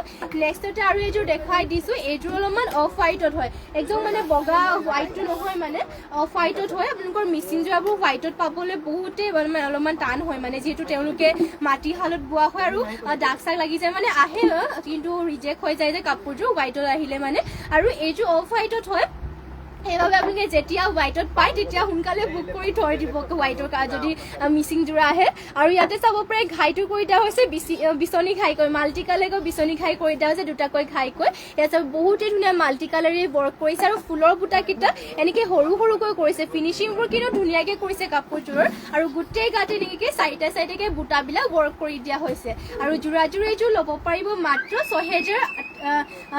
নেক্সটতে আৰু এইযোৰ দেখাই দিছোঁ এইযোৰ অলপমান অফ হোৱাইটত হয় একদম মানে বগা হোৱাইটটো নহয় মানে অফ হোৱাইটত হয় আপোনালোকৰ মিচিং যোৰাবোৰ হোৱাইটত পাবলৈ বহুতেই মানে অলপমান টান হয় মানে যিহেতু তেওঁলোকে মাটিশালত বোৱা হয় আৰু দাগ চাগ লাগি যায় মানে আহে কিন্তু ৰিজেক্ট হৈ যায় যে কাপোৰযোৰ হোৱাইটত আহিলে মানে আৰু এইযোৰ অফ হোৱাইটত হয় সেইবাবে আপোনালোকে যেতিয়া হোৱাইটত পায় তেতিয়া সোনকালে বুক কৰি থৈ দিব হোৱাইটৰ যদি মিচিং যোৰা আহে আৰু ইয়াতে চাব পাৰে ঘাইটো কৰি দিয়া হৈছে বিচনী ঘাইকৈ মাল্টি কালাৰকৈ বিচনী ঘাই কৰি দিয়া হৈছে দুটাকৈ ঘাইকৈ ইয়াত চাব বহুতেই ধুনীয়া মাল্টি কালাৰে ৱৰ্ক কৰিছে আৰু ফুলৰ বুটাকেইটা এনেকৈ সৰু সৰুকৈ কৰিছে ফিনিচিংবোৰ কিন্তু ধুনীয়াকৈ কৰিছে কাপোৰযোৰৰ আৰু গোটেই গাতে এনেকৈ চাইডে বুটাবিলাক ৱৰ্ক কৰি দিয়া হৈছে আৰু যোৰাযোৰ এইযোৰ ল'ব পাৰিব মাত্ৰ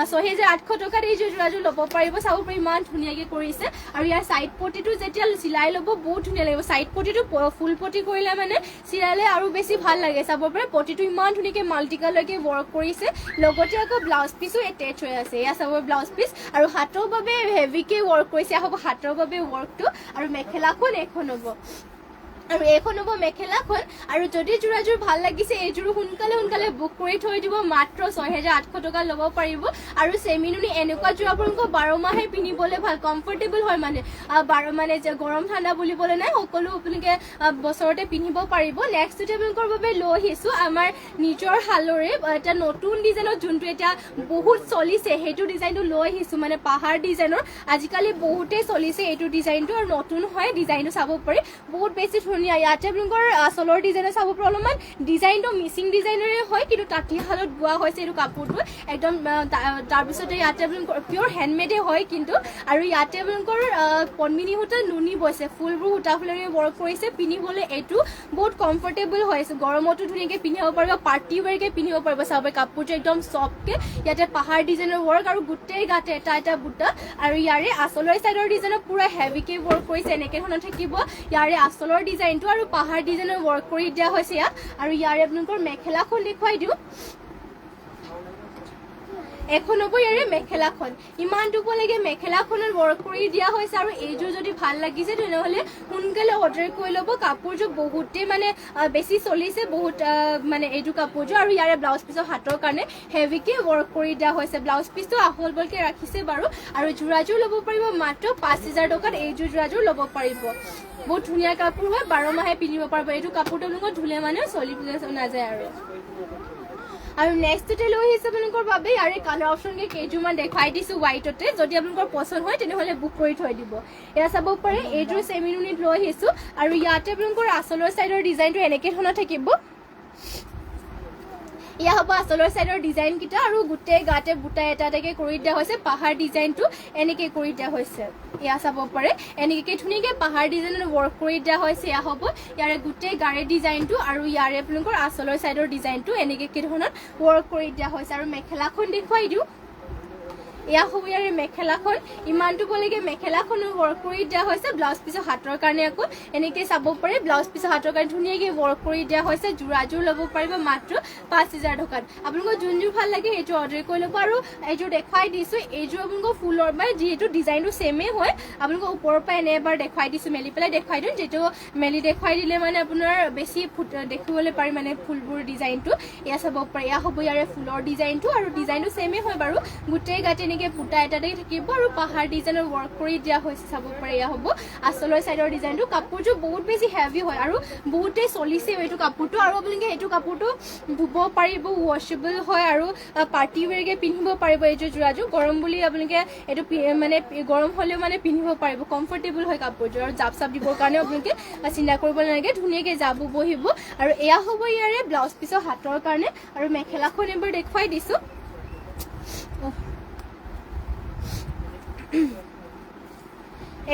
6,800 টকাত এইযোৰ যোৰাযোৰ ল'ব পাৰিব চাব পাৰি ইমান ধুনীয়াকৈ কৰিছে আৰু ইয়াৰ চাইড পটিটো যেতিয়া চিলাই ল'ব বহুত ধুনীয়া লাগিব চাইড পটিটো ফুল পটি কৰিলে মানে চিলালে আৰু বেছি ভাল লাগে চাব পাৰে পটিটো ইমান ধুনীয়াকৈ মাল্টি কালাৰকৈ ৱৰ্ক কৰিছে লগতে আকৌ ব্লাউজ পিছো এটেচ হৈ আছে এয়া চাব ব্লাউজ পিচ আৰু হাতৰ বাবে হেভিকৈ ৱৰ্ক কৰিছে হ'ব হাতৰ বাবে ৱৰ্কটো আৰু মেখেলাখন এখন হ'ব আৰু এইখন হ'ব মেখেলাখন আৰু যদি যোৰাযোৰ ভাল লাগিছে এইযোৰ সোনকালে বুক কৰি থৈ দিব মাত্ৰ 6,800 টকা ল'ব পাৰিব আৰু চেমিনুনি এনেকুৱা যোৰাবোৰ 12 মাহে পিন্ধিবলৈ ভাল কমফৰ্টেবল হয় মানে মানে যে গৰম ঠাণ্ডা বুলিবলৈ নাই সকলো আপোনালোকে বছৰতে পিন্ধিব পাৰিব নেক্সটতে আপোনালোকৰ বাবে লৈ আহিছোঁ আমাৰ নিজৰ শালৰে এটা নতুন ডিজাইনত যোনটো এতিয়া বহুত চলিছে সেইটো ডিজাইনটো লৈ আহিছোঁ মানে পাহাৰ ডিজাইনৰ আজিকালি বহুতেই চলিছে এইটো ডিজাইনটো আৰু নতুন হয় ডিজাইনটো চাব পাৰি বহুত বেছি ধুনীয়া ইয়াতে আপোনালোকৰ আচলৰ ডিজাইনৰ চাব পাৰে অলপমান ডিজাইনটো মিচিং ডিজাইনৰে হয় কিন্তু তাঁতীশালত বোৱা হৈছে এইটো কাপোৰটো একদম তাৰপিছতে ইয়াতে আপোনালোকৰ পিয়'ৰ হেণ্ডমেডে হয় কিন্তু আৰু ইয়াতে আপোনালোকৰ পদ্মিনী সূতা নুনি বৈছে ফুলবোৰ সূতা ফুলেৰে ৱৰ্ক কৰিছে পিন্ধিবলৈ এইটো বহুত কমফৰ্টেবল হৈছে গৰমতো ধুনীয়াকৈ পিন্ধিব পাৰিব পাৰ্টি ৱেৰকৈ পিন্ধিব পাৰিব চাব পাৰে কাপোৰটো একদম চফ্টকৈ ইয়াতে পাহাৰ ডিজাইনৰ ৱৰ্ক আৰু গোটেই গাতে এটা বুটা আৰু ইয়াৰে আচলৰ চাইডৰ ডিজাইনৰ পুৰা হেভিকৈ ৱৰ্ক কৰিছে এনেকৈ ধৰণৰ থাকিব ইয়াৰে আচলৰ ডিজাইনটো আৰু পাহাৰ ডিজাইনৰ ৱৰ্ক কৰি দিয়া হৈছে ইয়াত আৰু ইয়াৰে আপোনালোকৰ মেখেলাখন দেখুৱাই দিওঁ এখন হ'ব ইয়াৰে মেখেলাখন ইমানটোলৈকে মেখেলাখনত ৱৰ্ক কৰি দিয়া হৈছে আৰু এইযোৰ যদি ভাল লাগিছে তেনেহ'লে সোনকালে অৰ্ডাৰ কৰি ল'ব কাপোৰযোৰ বহুতেই মানে বেছি চলিছে বহুত মানে এইটো কাপোৰযোৰ আৰু ইয়াৰে ব্লাউজ পিছৰ হাতৰ কাৰণে হেভিকৈ ৱৰ্ক কৰি দিয়া হৈছে ব্লাউজ পিচটো আহল বলকৈ ৰাখিছে বাৰু আৰু যোৰাযোৰ ল'ব পাৰিব মাত্ৰ 5,000 টকাত এইযোৰ যোৰাযোৰ ল'ব পাৰিব বহুত ধুনীয়া কাপোৰ হয় 12 মাহে পিন্ধিব পাৰিব এইটো কাপোৰটো আপোনালোকৰ ধুলে মানে চলিবলৈ নাযায় আৰু নেক্সটতে লৈ আহিছে আপোনালোকৰ বাবে ইয়াৰে কালাৰ অপশ্যনকৈ কেইযোৰমান দেখুৱাই দিছোঁ হোৱাইটতে যদি আপোনালোকৰ পচন্দ হয় তেনেহ'লে বুক কৰি থৈ দিব এয়া চাব পাৰে এইযোৰ চেমিনুনিত লৈ আহিছোঁ আৰু ইয়াতে আপোনালোকৰ আচলৰ চাইডৰ ডিজাইনটো এনেকৈ ধৰণৰ থাকিব এয়া হ'ব আচলৰ চাইডৰ ডিজাইনকেইটা আৰু গোটেই গাতে বুটা এটাকৈ কৰি দিয়া হৈছে পাহাৰ ডিজাইনটো এনেকৈ কৰি দিয়া হৈছে এয়া চাব পাৰে এনেকৈ ধুনীয়াকৈ পাহাৰ ডিজাইনত ৱৰ্ক কৰি দিয়া হৈছে এয়া হ'ব ইয়াৰে গোটেই গাৰে ডিজাইনটো আৰু ইয়াৰে আপোনালোকৰ আচলৰ চাইডৰ ডিজাইনটো এনেকৈ ধৰণৰ ৱৰ্ক কৰি দিয়া হৈছে আৰু মেখেলাখন দেখুৱাই দিওঁ এয়া হ'ব ইয়াৰে মেখেলাখন ইমানটোলৈকে মেখেলাখনো ৱৰ্ক কৰি দিয়া হৈছে ব্লাউজ পিছৰ হাতৰ কাৰণে আকৌ এনেকৈ চাব পাৰে ব্লাউজ পিছৰ হাতৰ কাৰণে ধুনীয়াকৈ ৱৰ্ক কৰি দিয়া হৈছে যোৰাযোৰ ল'ব পাৰিব মাত্ৰ 5,000 টকাত আপোনালোকৰ যোনযোৰ ভাল লাগে সেইটো অৰ্ডাৰ কৰি ল'ব আৰু এইযোৰ দেখুৱাই দিছোঁ এইযোৰ আপোনালোকৰ ফুলৰ মানে যিহেতু ডিজাইনটো ছেমেই হয় আপোনালোকৰ ওপৰৰ পৰা এনে এবাৰ দেখুৱাই দিছোঁ মেলি পেলাই দেখুৱাই দিওঁ যিটো মেলি দেখুৱাই দিলে মানে আপোনাৰ বেছি দেখিবলৈ পাৰি মানে ফুলবোৰ ডিজাইনটো এয়া চাব পাৰে এয়া হ'ব ইয়াৰে ফুলৰ ডিজাইনটো আৰু ডিজাইনটো ছেমেই হয় বাৰু গোটেই গাতে বুটা এটাতে থাকিব আৰু পাহাৰ ডিজাইনৰ ৱৰ্ক কৰি দিয়া হৈছে চাব পাৰে এয়া হ'ব আচলৰ চাইডৰ ডিজাইনটো কাপোৰযোৰ বহুত বেছি হেভি হয় আৰু বহুতেই চলিছে এইটো কাপোৰটো আৰু আপোনালোকে এইটো কাপোৰটো ধুব পাৰিব ৱাশ্বেবল হয় আৰু পাৰ্টি ৱেৰকৈ পিন্ধিব পাৰিব এইযোৰ যোৰাযোৰ গৰম বুলি আপোনালোকে এইটো মানে গৰম হ'লেও মানে পিন্ধিব পাৰিব কমফৰ্টেবল হয় কাপোৰযোৰ আৰু জাপ চাপ দিবৰ কাৰণে আপোনালোকে চিন্তা কৰিব নালাগে ধুনীয়াকৈ যাব বহিব আৰু এয়া হ'ব ইয়াৰে ব্লাউজ পিছৰ হাতৰ কাৰণে আৰু মেখেলাখন এবাৰ দেখুৱাই দিছোঁ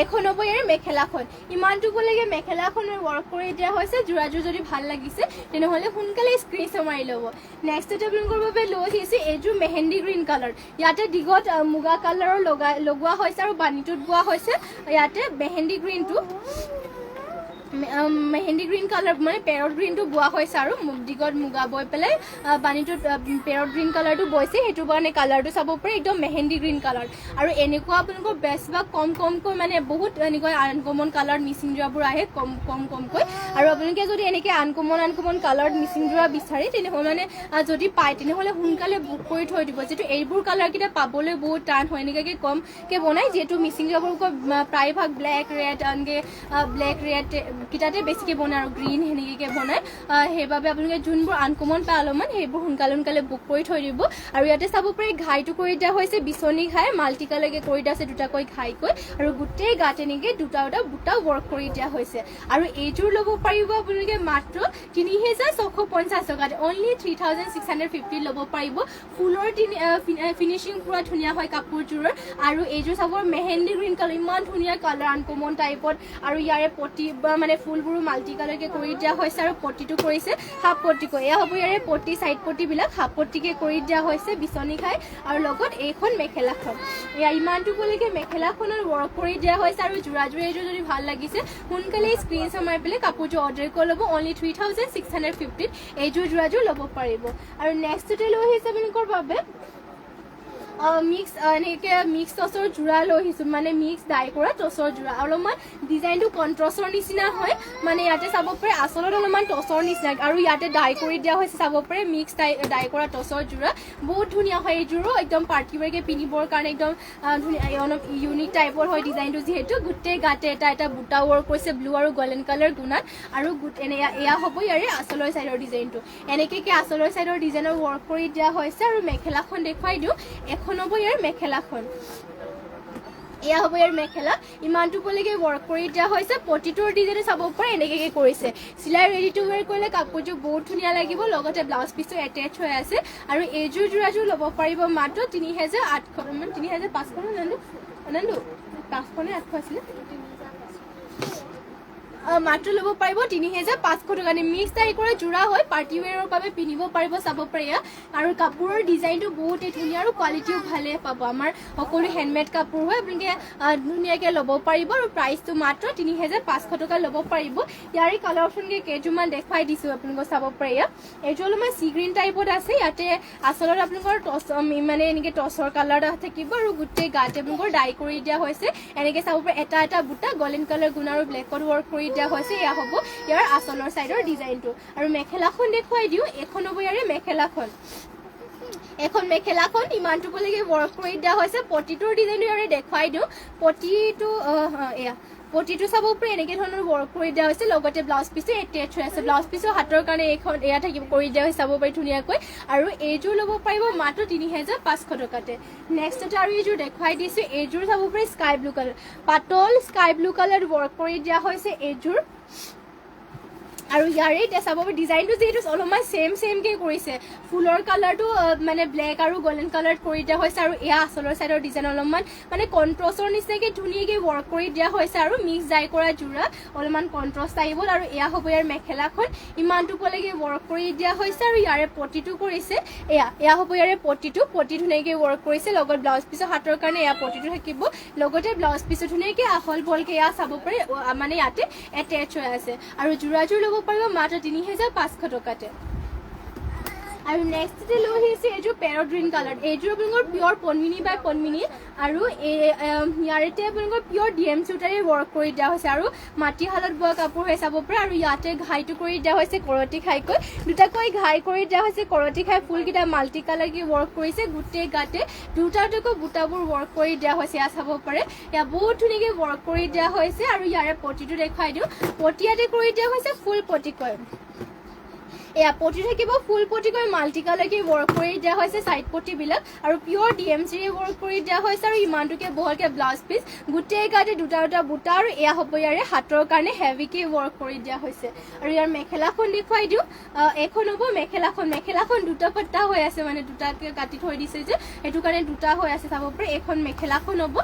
এখন হ'ব ইয়াৰ মেখেলাখন ইমানটুকুলৈকে মেখেলাখনৰ ৱৰ্ক কৰি দিয়া হৈছে যোৰাযোৰ যদি ভাল লাগিছে তেনেহ'লে সোনকালে স্ক্ৰীনশ্বট মাৰি ল'ব নেক্সট আপোনালোকৰ বাবে লৈ আহিছে এইযোৰ মেহেন্দি গ্ৰীণ কালাৰ ইয়াতে দিগত মুগা কালাৰৰ লগোৱা হৈছে আৰু বানীটোত বোৱা হৈছে ইয়াতে মেহেন্দি গ্ৰীণটো মেহেন্দি গ্ৰীণ কালাৰ মানে পেৰট গ্ৰীণটো বোৱা হৈছে আৰু দিগত মুগা বৈ পেলাই বানীটোত পেৰট গ্ৰীণ কালাৰটো বৈছে সেইটো কাৰণে কালাৰটো চাব পাৰে একদম মেহেন্দি গ্ৰীণ কালাৰ আৰু এনেকুৱা আপোনালোকৰ বেছিভাগ কমকৈ মানে বহুত এনেকুৱা আনকমন কালাৰ মিচিং যোৰাবোৰ আহে কমকৈ আৰু আপোনালোকে যদি এনেকৈ আনকমন কালাৰ মিচিং যোৰা বিচাৰে তেনেহ'লে মানে যদি পায় তেনেহ'লে সোনকালে বুক কৰি থৈ দিব যিহেতু এইবোৰ কালাৰকেইটা পাবলৈ বহুত টান হয় এনেকুৱাকৈ কমকৈ বনায় যিহেতু মিচিং যোৰাবোৰ প্ৰায়ভাগ ব্লেক ৰেড এনেকৈ ব্লেক ৰেড কিটাতে বেছিকৈ বনায় আৰু গ্ৰীণ সেনেকৈ বনায় সেইবাবে আপোনালোকে যোনবোৰ আনকমন পায় অলপমান সেইবোৰ সোনকালে বুক কৰি থৈ দিব আৰু ইয়াতে চাব পাৰি ঘাইটো কৰি দিয়া হৈছে বিচনী ঘাই মাল্টি কালাৰকৈ কৰি দিয়া হৈছে দুটাকৈ ঘাইকৈ আৰু গোটেই গাত এনেকৈ দুটা বুটা ৱৰ্ক কৰি দিয়া হৈছে আৰু এইযোৰ ল'ব পাৰিব আপোনালোকে মাত্ৰ ৩,৬৫০ টকাত অনলি 3,650 ল'ব পাৰিব ফুলৰ ফিনিচিং পুৰা ধুনীয়া হয় কাপোৰযোৰৰ আৰু এইযোৰ চাব মেহেন্দি গ্ৰীণ কালাৰ ইমান ধুনীয়া কালাৰ আনকমন টাইপত আৰু ইয়াৰে পটি মানে ফুলবোৰো মাল্টি কালাৰকৈ কৰি দিয়া হৈছে আৰু পটিটো কৰিছে হাফ পটিকৈ এয়া হ'ব ইয়াৰে পটি চাইড পটিবিলাক হাফ পটিকৈ কৰি দিয়া হৈছে বিচনী খাই আৰু লগত এইখন মেখেলাখন এয়া ইমানটুকুলৈকে মেখেলাখনৰ ৱৰ্ক কৰি দিয়া হৈছে আৰু যোৰাযোৰ এইযোৰ যদি ভাল লাগিছে সোনকালে স্ক্ৰীনশ্বট মাৰি পেলাই কাপোৰযোৰ অৰ্ডাৰ কৰি ল'ব অনলি 3,650 এইযোৰ যোৰাযোৰ ল'ব পাৰিব আৰু নেক্সটতে লৈ আহিছে আপোনালোকৰ বাবে মিক্স টচৰ যোৰা লৈ আহিছোঁ মানে মিক্স ডাই কৰা টচৰ যোৰা অলপমান ডিজাইনটো কণ্ট্ৰছৰ নিচিনা হয় মানে ইয়াতে চাব পাৰে আচলত অলপমান টচৰ নিচিনা আৰু ইয়াতে ডাই কৰি দিয়া হৈছে চাব পাৰে মিক্স ডাই কৰা টচৰ যোৰা বহুত ধুনীয়া হয় এইযোৰো একদম পাৰ্টি ৱেৰকৈ পিন্ধিবৰ কাৰণে একদম ধুনীয়া অলপ ইউনিক টাইপৰ হয় ডিজাইনটো যিহেতু গোটেই গাতে এটা বুটা ৱৰ্ক কৰিছে ব্লু আৰু গল্ডেন কালাৰ গুণাত আৰু এয়া হ'ব ইয়াৰে আচলৰ ছাইডৰ ডিজাইনটো এনেকৈ আচলৰ ছাইডৰ ডিজাইনৰ ৱৰ্ক কৰি দিয়া হৈছে আৰু মেখেলাখন দেখুৱাই দিওঁ এখন হ'ব ইয়াৰ মেখেলাখন এয়া হ'ব ইয়াৰ মেখেলা ইমানটুকুলৈকে ৱৰ্ক কৰি দিয়া হৈছে পটিটোৰ ডিজাইনে চাব পাৰে এনেকৈ কৰিছে চিলাই ৰেডি টু ৱেৰ কৰিলে কাপোৰযোৰ বহুত ধুনীয়া লাগিব লগতে ব্লাউজ পিচটো এটেচ হৈ আছে আৰু এইযোৰ যোৰাযোৰ ল'ব পাৰিব মাত্ৰ 3,800 মানে 3,500 নানো 500 নে 800 আছিলে মাত্ৰ ল'ব পাৰিব 3,500 টকা মিক্স টাই কৰা যোৰা হয় পাৰ্টি ৱেৰৰ বাবে পিন্ধিব পাৰিব চাব পাৰে আৰু কাপোৰৰ ডিজাইনটো বহুতেই ধুনীয়া আৰু কোৱালিটিও ভালে পাব আমাৰ সকলো হেণ্ডমেড কাপোৰ হয় আপোনালোকে ধুনীয়াকৈ ল'ব পাৰিব আৰু প্ৰাইচটো মাত্ৰ 3,500 টকা ল'ব পাৰিব ইয়াৰে কালাৰ অপশ্যনকৈ কেইযোৰমান দেখুৱাই দিছোঁ আপোনালোকক চাব পাৰে এইযোৰ অলপমান চি গ্ৰীণ টাইপত আছে ইয়াতে আচলত আপোনালোকৰ টচ মানে এনেকৈ টচৰ কালাৰ থাকিব আৰু গোটেই গাতে আপোনালোকৰ ডাই কৰি দিয়া হৈছে এনেকৈ চাব পাৰে এটা বুটা গল্ডেন কালাৰ গুণ আৰু ব্লেকত ৱৰ্ক কৰি দিয়া হৈছে এয়া হ'ব ইয়াৰ আচলৰ ছাইডৰ ডিজাইনটো আৰু মেখেলাখন দেখুৱাই দিওঁ এখন হ'ব ইয়াৰে মেখেলাখন এখন মেখেলাখন ইমানটুকুলৈকে ৱৰ্ক কৰি দিয়া হৈছে পটিটোৰ ডিজাইনটো ইয়াৰে দেখুৱাই দিওঁ পটিটো চাব পাৰে এনেকৈ ধৰণৰ ৱৰ্ক কৰি দিয়া হৈছে লগতে ব্লাউজ পিচটো এটেচ হৈ আছে ব্লাউজ পিচৰ হাতৰ কাৰণে এয়া থাকিব কৰি দিয়া হৈছে চাব পাৰি ধুনীয়াকৈ আৰু এইযোৰ ল'ব পাৰিব মাত্ৰ 3,500 টকাতে নেক্সটতে আৰু এইযোৰ দেখুৱাই দিছোঁ এইযোৰ চাব পাৰি স্কাই ব্লু কালাৰ পাতল স্কাই ব্লু কালাৰ ৱৰ্ক কৰি দিয়া হৈছে এইযোৰ আৰু ইয়াৰে এতিয়া চাব পাৰি ডিজাইনটো যিহেতু অলপমান ছেমকৈ কৰিছে ফুলৰ কালাৰটো মানে ব্লেক আৰু গল্ডেন কালাৰ কৰি দিয়া হৈছে আৰু এয়া আচলৰ ছাইডৰ ডিজাইন অলপমান মানে কণ্ট্ৰছৰ নিচিনাকৈ ধুনীয়াকৈ ৱৰ্ক কৰি দিয়া হৈছে আৰু মিক্স ডাই কৰা যোৰা অলপমান কণ্ট্ৰছ টাইপত আৰু এয়া হ'ব ইয়াৰ মেখেলাখন ইমানটুকুলৈকে ৱৰ্ক কৰি দিয়া হৈছে আৰু ইয়াৰে পটিটো কৰিছে এয়া হ'ব ইয়াৰে পটি ধুনীয়াকৈ ৱৰ্ক কৰিছে লগত ব্লাউজ পিচৰ হাতৰ কাৰণে এয়া পটিটো থাকিব লগতে ব্লাউজ পিচো ধুনীয়াকৈ আহল বহলকৈ এয়া চাব পাৰি মানে ইয়াতে এটেচ হৈ আছে আৰু যোৰাযোৰ ল'ব পাৰিব মাত্ৰ 3,500 টকাতে আৰু নেক্সটতে লৈ আহিছে এইযোৰ পেৰট গ্ৰীণ কালাৰ এইযোৰ আপোনালোকৰ পিয়ৰ পদ্মিনী বাই পদ্মিনী আৰু ইয়াতে আপোনালোকৰ পিয়ৰ DMC সূতাৰে ৱৰ্ক কৰি দিয়া হৈছে আৰু মাটিশালত বোৱা কাপোৰ হৈ চাব পাৰে আৰু ইয়াতে ঘাইটো কৰি দিয়া হৈছে কৰতি খাইকৈ দুটাকৈ ঘাই কৰি দিয়া হৈছে কৰতি খাই ফুলকেইটা মাল্টি কালাৰকৈ ৱৰ্ক কৰিছে গোটেই গাতে দুটাকৈ বুটাবোৰ ৱৰ্ক কৰি দিয়া হৈছে এয়া চাব পাৰে এয়া বহুত ধুনীয়াকৈ ৱৰ্ক কৰি দিয়া হৈছে আৰু ইয়াৰে পটিটো দেখুৱাই দিওঁ পটি ইয়াতে কৰি দিয়া হৈছে ফুল পটিকৈ এয়া পটি থাকিব ফুল পটিকৈ মাল্টি কালাৰকে ৱৰ্ক কৰি দিয়া হৈছে সাইড পটিবিলাক আৰু পিওৰ ডিএমচিৰে ৱৰ্ক কৰি দিয়া হৈছে আৰু ইমানটোকে বহলকে ব্লাউজ পিচ গোটেই গাতে দুটা দুটা বুটা আৰু এয়া হ'ব ইয়াৰে হাতৰ কাৰণে হেভিকে ৱৰ্ক কৰি দিয়া হৈছে আৰু ইয়াৰ মেখেলাখন দেখুৱাই দিওঁ এখন হ'ব মেখেলাখন দুটা পট্টা হৈ আছে মানে দুটাকে কাটি থৈ দিছে যে এটো কাৰণে দুটা হৈ আছে চাব পাৰে এখন মেখেলাখন হ'ব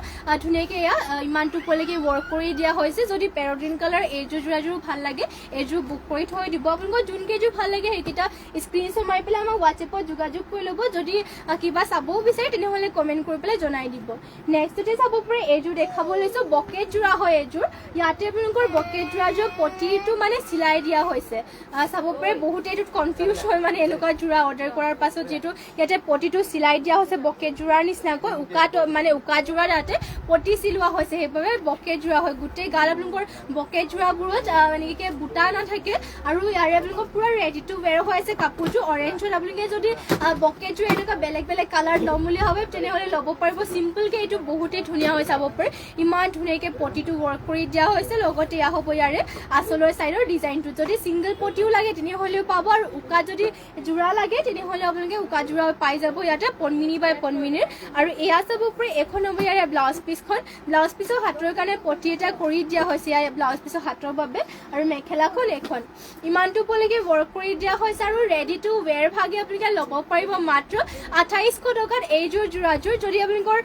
ধুনীয়াকে এয়া ইমানটো পলৈকে ৱৰ্ক কৰি দিয়া হৈছে যদি পেৰটিন কালাৰ এইযোৰ যোৰাযোৰ ভাল লাগে এইযোৰ বুক কৰি থৈ দিব আপোনালোকৰ যোন কেইযোৰ ভাল লাগে সেইকেইটা স্ক্ৰীনশ্বট মাৰি পেলাই আমাক হোৱাটছএপত যোগাযোগ কৰি ল'ব যদি কিবা চাবও বিচাৰে তেনেহ'লে কমেণ্ট কৰি পেলাই জনাই দিব নেক্সটতে চাব পাৰে এইযোৰ দেখাব লৈছোঁ বকেট যোৰা হয় এইযোৰ ইয়াতে আপোনালোকৰ বকেট যোৰাযোৰ পটিটো মানে চিলাই দিয়া হৈছে চাব পাৰে বহুতে এইটোত কনফিউজ হয় মানে এনেকুৱা যোৰা অৰ্ডাৰ কৰাৰ পাছত যিহেতু ইয়াতে পটিটো চিলাই দিয়া হৈছে বকেট যোৰাৰ নিচিনাকৈ উকা যোৰাৰ ইয়াতে পটি চিলোৱা হৈছে সেইবাবে বকেট যোৰা হয় গোটেই গাল আপোনালোকৰ বকেট যোৰাবোৰত এনেকৈ বুটা নাথাকে আৰু ইয়াৰে আপোনালোকৰ পুৰা ৰেডি টু ৱেৰ হৈ আছে কাপোৰযোৰ অৰেঞ্জ হ'ল আপোনালোকে যদি বকেট যোৰ এনেকুৱা বেলেগ বেলেগ কালাৰ ল'ম বুলি ভাবে তেনেহ'লে ল'ব পাৰিব চিম্পলকৈ এইটো বহুতেই ধুনীয়া হৈ চাব পাৰে ইমান ধুনীয়াকৈ পটিটো ৱৰ্ক কৰি দিয়া হৈছে লগতে এয়া হ'ব ইয়াৰে আঁচলৰ ছাইডৰ ডিজাইনটো যদি ছিংগল পটিও লাগে তেনেহ'লেও পাব আৰু উকা যদি যোৰা লাগে তেনেহ'লে আপোনালোকে উকা যোৰা পাই যাব ইয়াতে 5 মিনি বাই 5 মিনিৰ আৰু এয়া চাব পাৰে এখন হ'ব ইয়াৰে ব্লাউজ পিছৰ হাতৰ কাৰণে পটি এটা কৰি দিয়া হৈছে ইয়াৰ ব্লাউজ পিছৰ হাতৰ বাবে আৰু মেখেলাখন এখন ইমানটো পলৈকে ৱৰ্ক কৰি দিয়া হৈছে আৰু ৰেডি টু ৱেৰ ভাগে আপোনালোকে ল'ব পাৰিব মাত্ৰ 2800 টকাত এইযোৰ যোৰাযোৰ যদি আপোনালোকৰ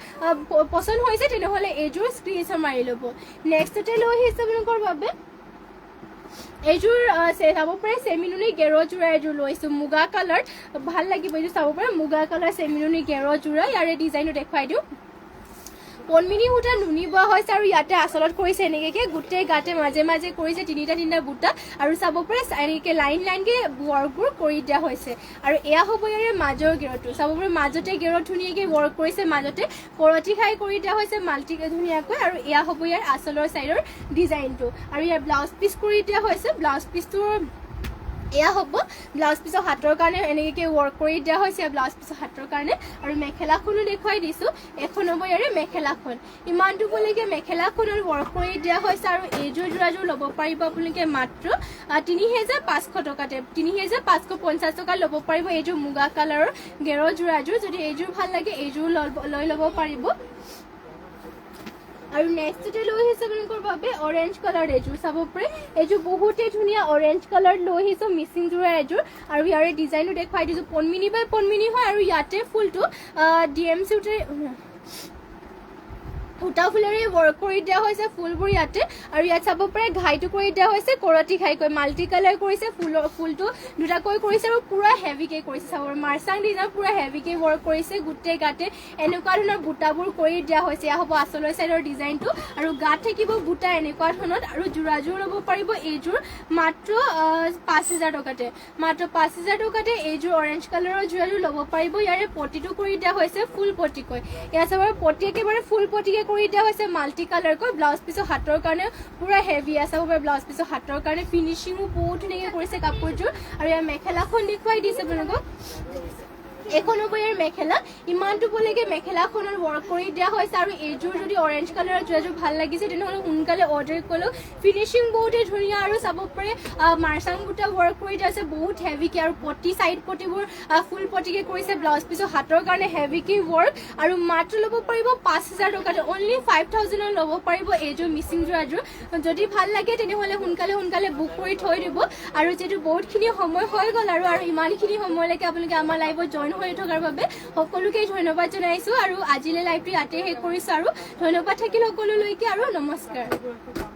পচন্দ হৈছে তেনেহ'লে এইযোৰ স্ক্ৰীনশ্বট মাৰি ল'ব নেক্সটতে লৈ আহিছে আপোনালোকৰ বাবে এইযোৰ চাব পাৰে চেমিনুনি গেৰ যোৰা এযোৰ লৈছোঁ মুগা কালাৰ ভাল লাগিব এইযোৰ চাব পাৰে মুগা কালাৰ চেমিনুনি গেৰ যোৰা ইয়াৰে ডিজাইনটো দেখুৱাই দিওঁ পনমিনি সূতা নুনি বোৱা হৈছে আৰু ইয়াতে আচলত কৰিছে এনেকৈ গোটেই গাতে মাজে মাজে কৰিছে তিনিটা বুটা আৰু চাব পাৰে এনেকৈ লাইনকৈ ৱৰ্কবোৰ কৰি দিয়া হৈছে আৰু এয়া হ'ব ইয়াৰে মাজৰ গেৰটো চাব পাৰে মাজতে গেৰত ধুনীয়াকৈ ৱৰ্ক কৰিছে মাজতে কৰতি খাই কৰি দিয়া হৈছে মাল্টিকে ধুনীয়াকৈ আৰু এয়া হ'ব ইয়াৰ আচলৰ ছাইডৰ ডিজাইনটো আৰু ইয়াৰ ব্লাউজ পিচ কৰি দিয়া হৈছে ব্লাউজ পিচটোৰ এয়া হ'ব ব্লাউজ পিছৰ হাতৰ কাৰণে এনেকৈ ৱৰ্ক কৰি দিয়া হৈছে ব্লাউজ পিছৰ হাতৰ কাৰণে আৰু মেখেলাখনো দেখুৱাই দিছোঁ এখন হ'ব ইয়াৰে মেখেলাখন ইমানটো পলৈকে মেখেলাখনৰ ৱৰ্ক কৰি দিয়া হৈছে আৰু এইযোৰ যোৰাযোৰ ল'ব পাৰিব আপোনালোকে মাত্ৰ 3500 টকাতে 3550 টকা ল'ব পাৰিব এইযোৰ মুগা কালাৰৰ গেৰ যোৰাযোৰ যদি এইযোৰ ভাল লাগে এইযোৰ লৈ ল'ব পাৰিব আৰু নেক্সটতে লৈ আহিছে আপোনালোকৰ বাবে অৰেঞ্জ কালাৰ এইযোৰ চাব পাৰে এইযোৰ বহুতেই ধুনীয়া অৰেঞ্জ কালাৰ লৈ আহিছোঁ মিচিং যোৰা এযোৰ আৰু ইয়াৰে ডিজাইনো দেখুৱাই দিছোঁ 5 মিনি বাই 5 মিনি হয় আৰু ইয়াতে ফুলটো ডিএমচি সূতা ফুলেৰে ৱৰ্ক কৰি দিয়া হৈছে ফুলবোৰ ইয়াতে আৰু ইয়াত চাব পাৰে ঘাইটো কৰি দিয়া হৈছে কৰতি ঘাইকৈ মাল্টি কালাৰ কৰিছে ফুলটো দুটাকৈ কৰিছে আৰু পুৰা হেভিকে কৰিছে চাব মাৰ্চাং ডিজাইন পুৰা হেভিকে ৱৰ্ক কৰিছে গোটেই গাতে এনেকুৱা ধৰণৰ বুটাবোৰ কৰি দিয়া হৈছে এয়া হ'ব আচলৰ ছাইডৰ ডিজাইনটো আৰু গাত থাকিব বুটা এনেকুৱা ধৰণত আৰু যোৰাযোৰ ল'ব পাৰিব এইযোৰ মাত্ৰ 5000 টকাতে এইযোৰ অৰেঞ্জ কালাৰৰ যোৰাযোৰ ল'ব পাৰিব ইয়াৰে পটিটো কৰি দিয়া হৈছে ফুল পটিকৈ এয়া চাব পটি একেবাৰে ফুল পটিকে কৰি দিয়া হৈছে মাল্টি কালাৰকৈ ব্লাউজ পিছৰ হাতৰ কাৰণে পুৰা হেভি আছে ব্লাউজ পিছৰ হাতৰ কাৰণে ফিনিচিঙো বহুত ধুনীয়াকৈ কৰিছে কাপোৰযোৰ আৰু ইয়াৰ মেখেলাখন দেখুৱাই দিছে আপোনালোকক এখন হ'ব ইয়াৰ মেখেলা ইমানটো পলৈকে মেখেলাখনৰ ৱৰ্ক কৰি দিয়া হৈছে আৰু এইযোৰ যদি অৰেঞ্জ কালাৰৰ যোৰাযোৰ ভাল লাগিছে তেনেহ'লে সোনকালে অৰ্ডাৰ কৰিলেও ফিনিচিং বহুতেই ধুনীয়া আৰু চাব পাৰে মাৰ্চাং বুটা ৱৰ্ক কৰি দিয়া আছে বহুত হেভিকে আৰু পটি চাইড পটিবোৰ ফুল পটিকে কৰিছে ব্লাউজ পিছৰ হাতৰ কাৰণে হেভিকে ৱৰ্ক আৰু মাত্ৰ ল'ব পাৰিব 5000 টকাতে অনলি 5000 ল'ব পাৰিব এইযোৰ মিচিং যোৰাযোৰ যদি ভাল লাগে তেনেহ'লে সোনকালে বুক কৰি থৈ দিব আৰু যিহেতু বহুতখিনি সময় হৈ গ'ল আৰু ইমানখিনি সময়লৈকে আপোনালোকে আমাৰ লাইভত জইন হৈ থকাৰ বাবে সকলোকে ধন্যবাদ জনাইছোঁ আৰু আজিলৈ লাইভটো ইয়াতে শেষ কৰিছোঁ আৰু ধন্যবাদ থাকিল সকলোলৈকে আৰু নমস্কাৰ।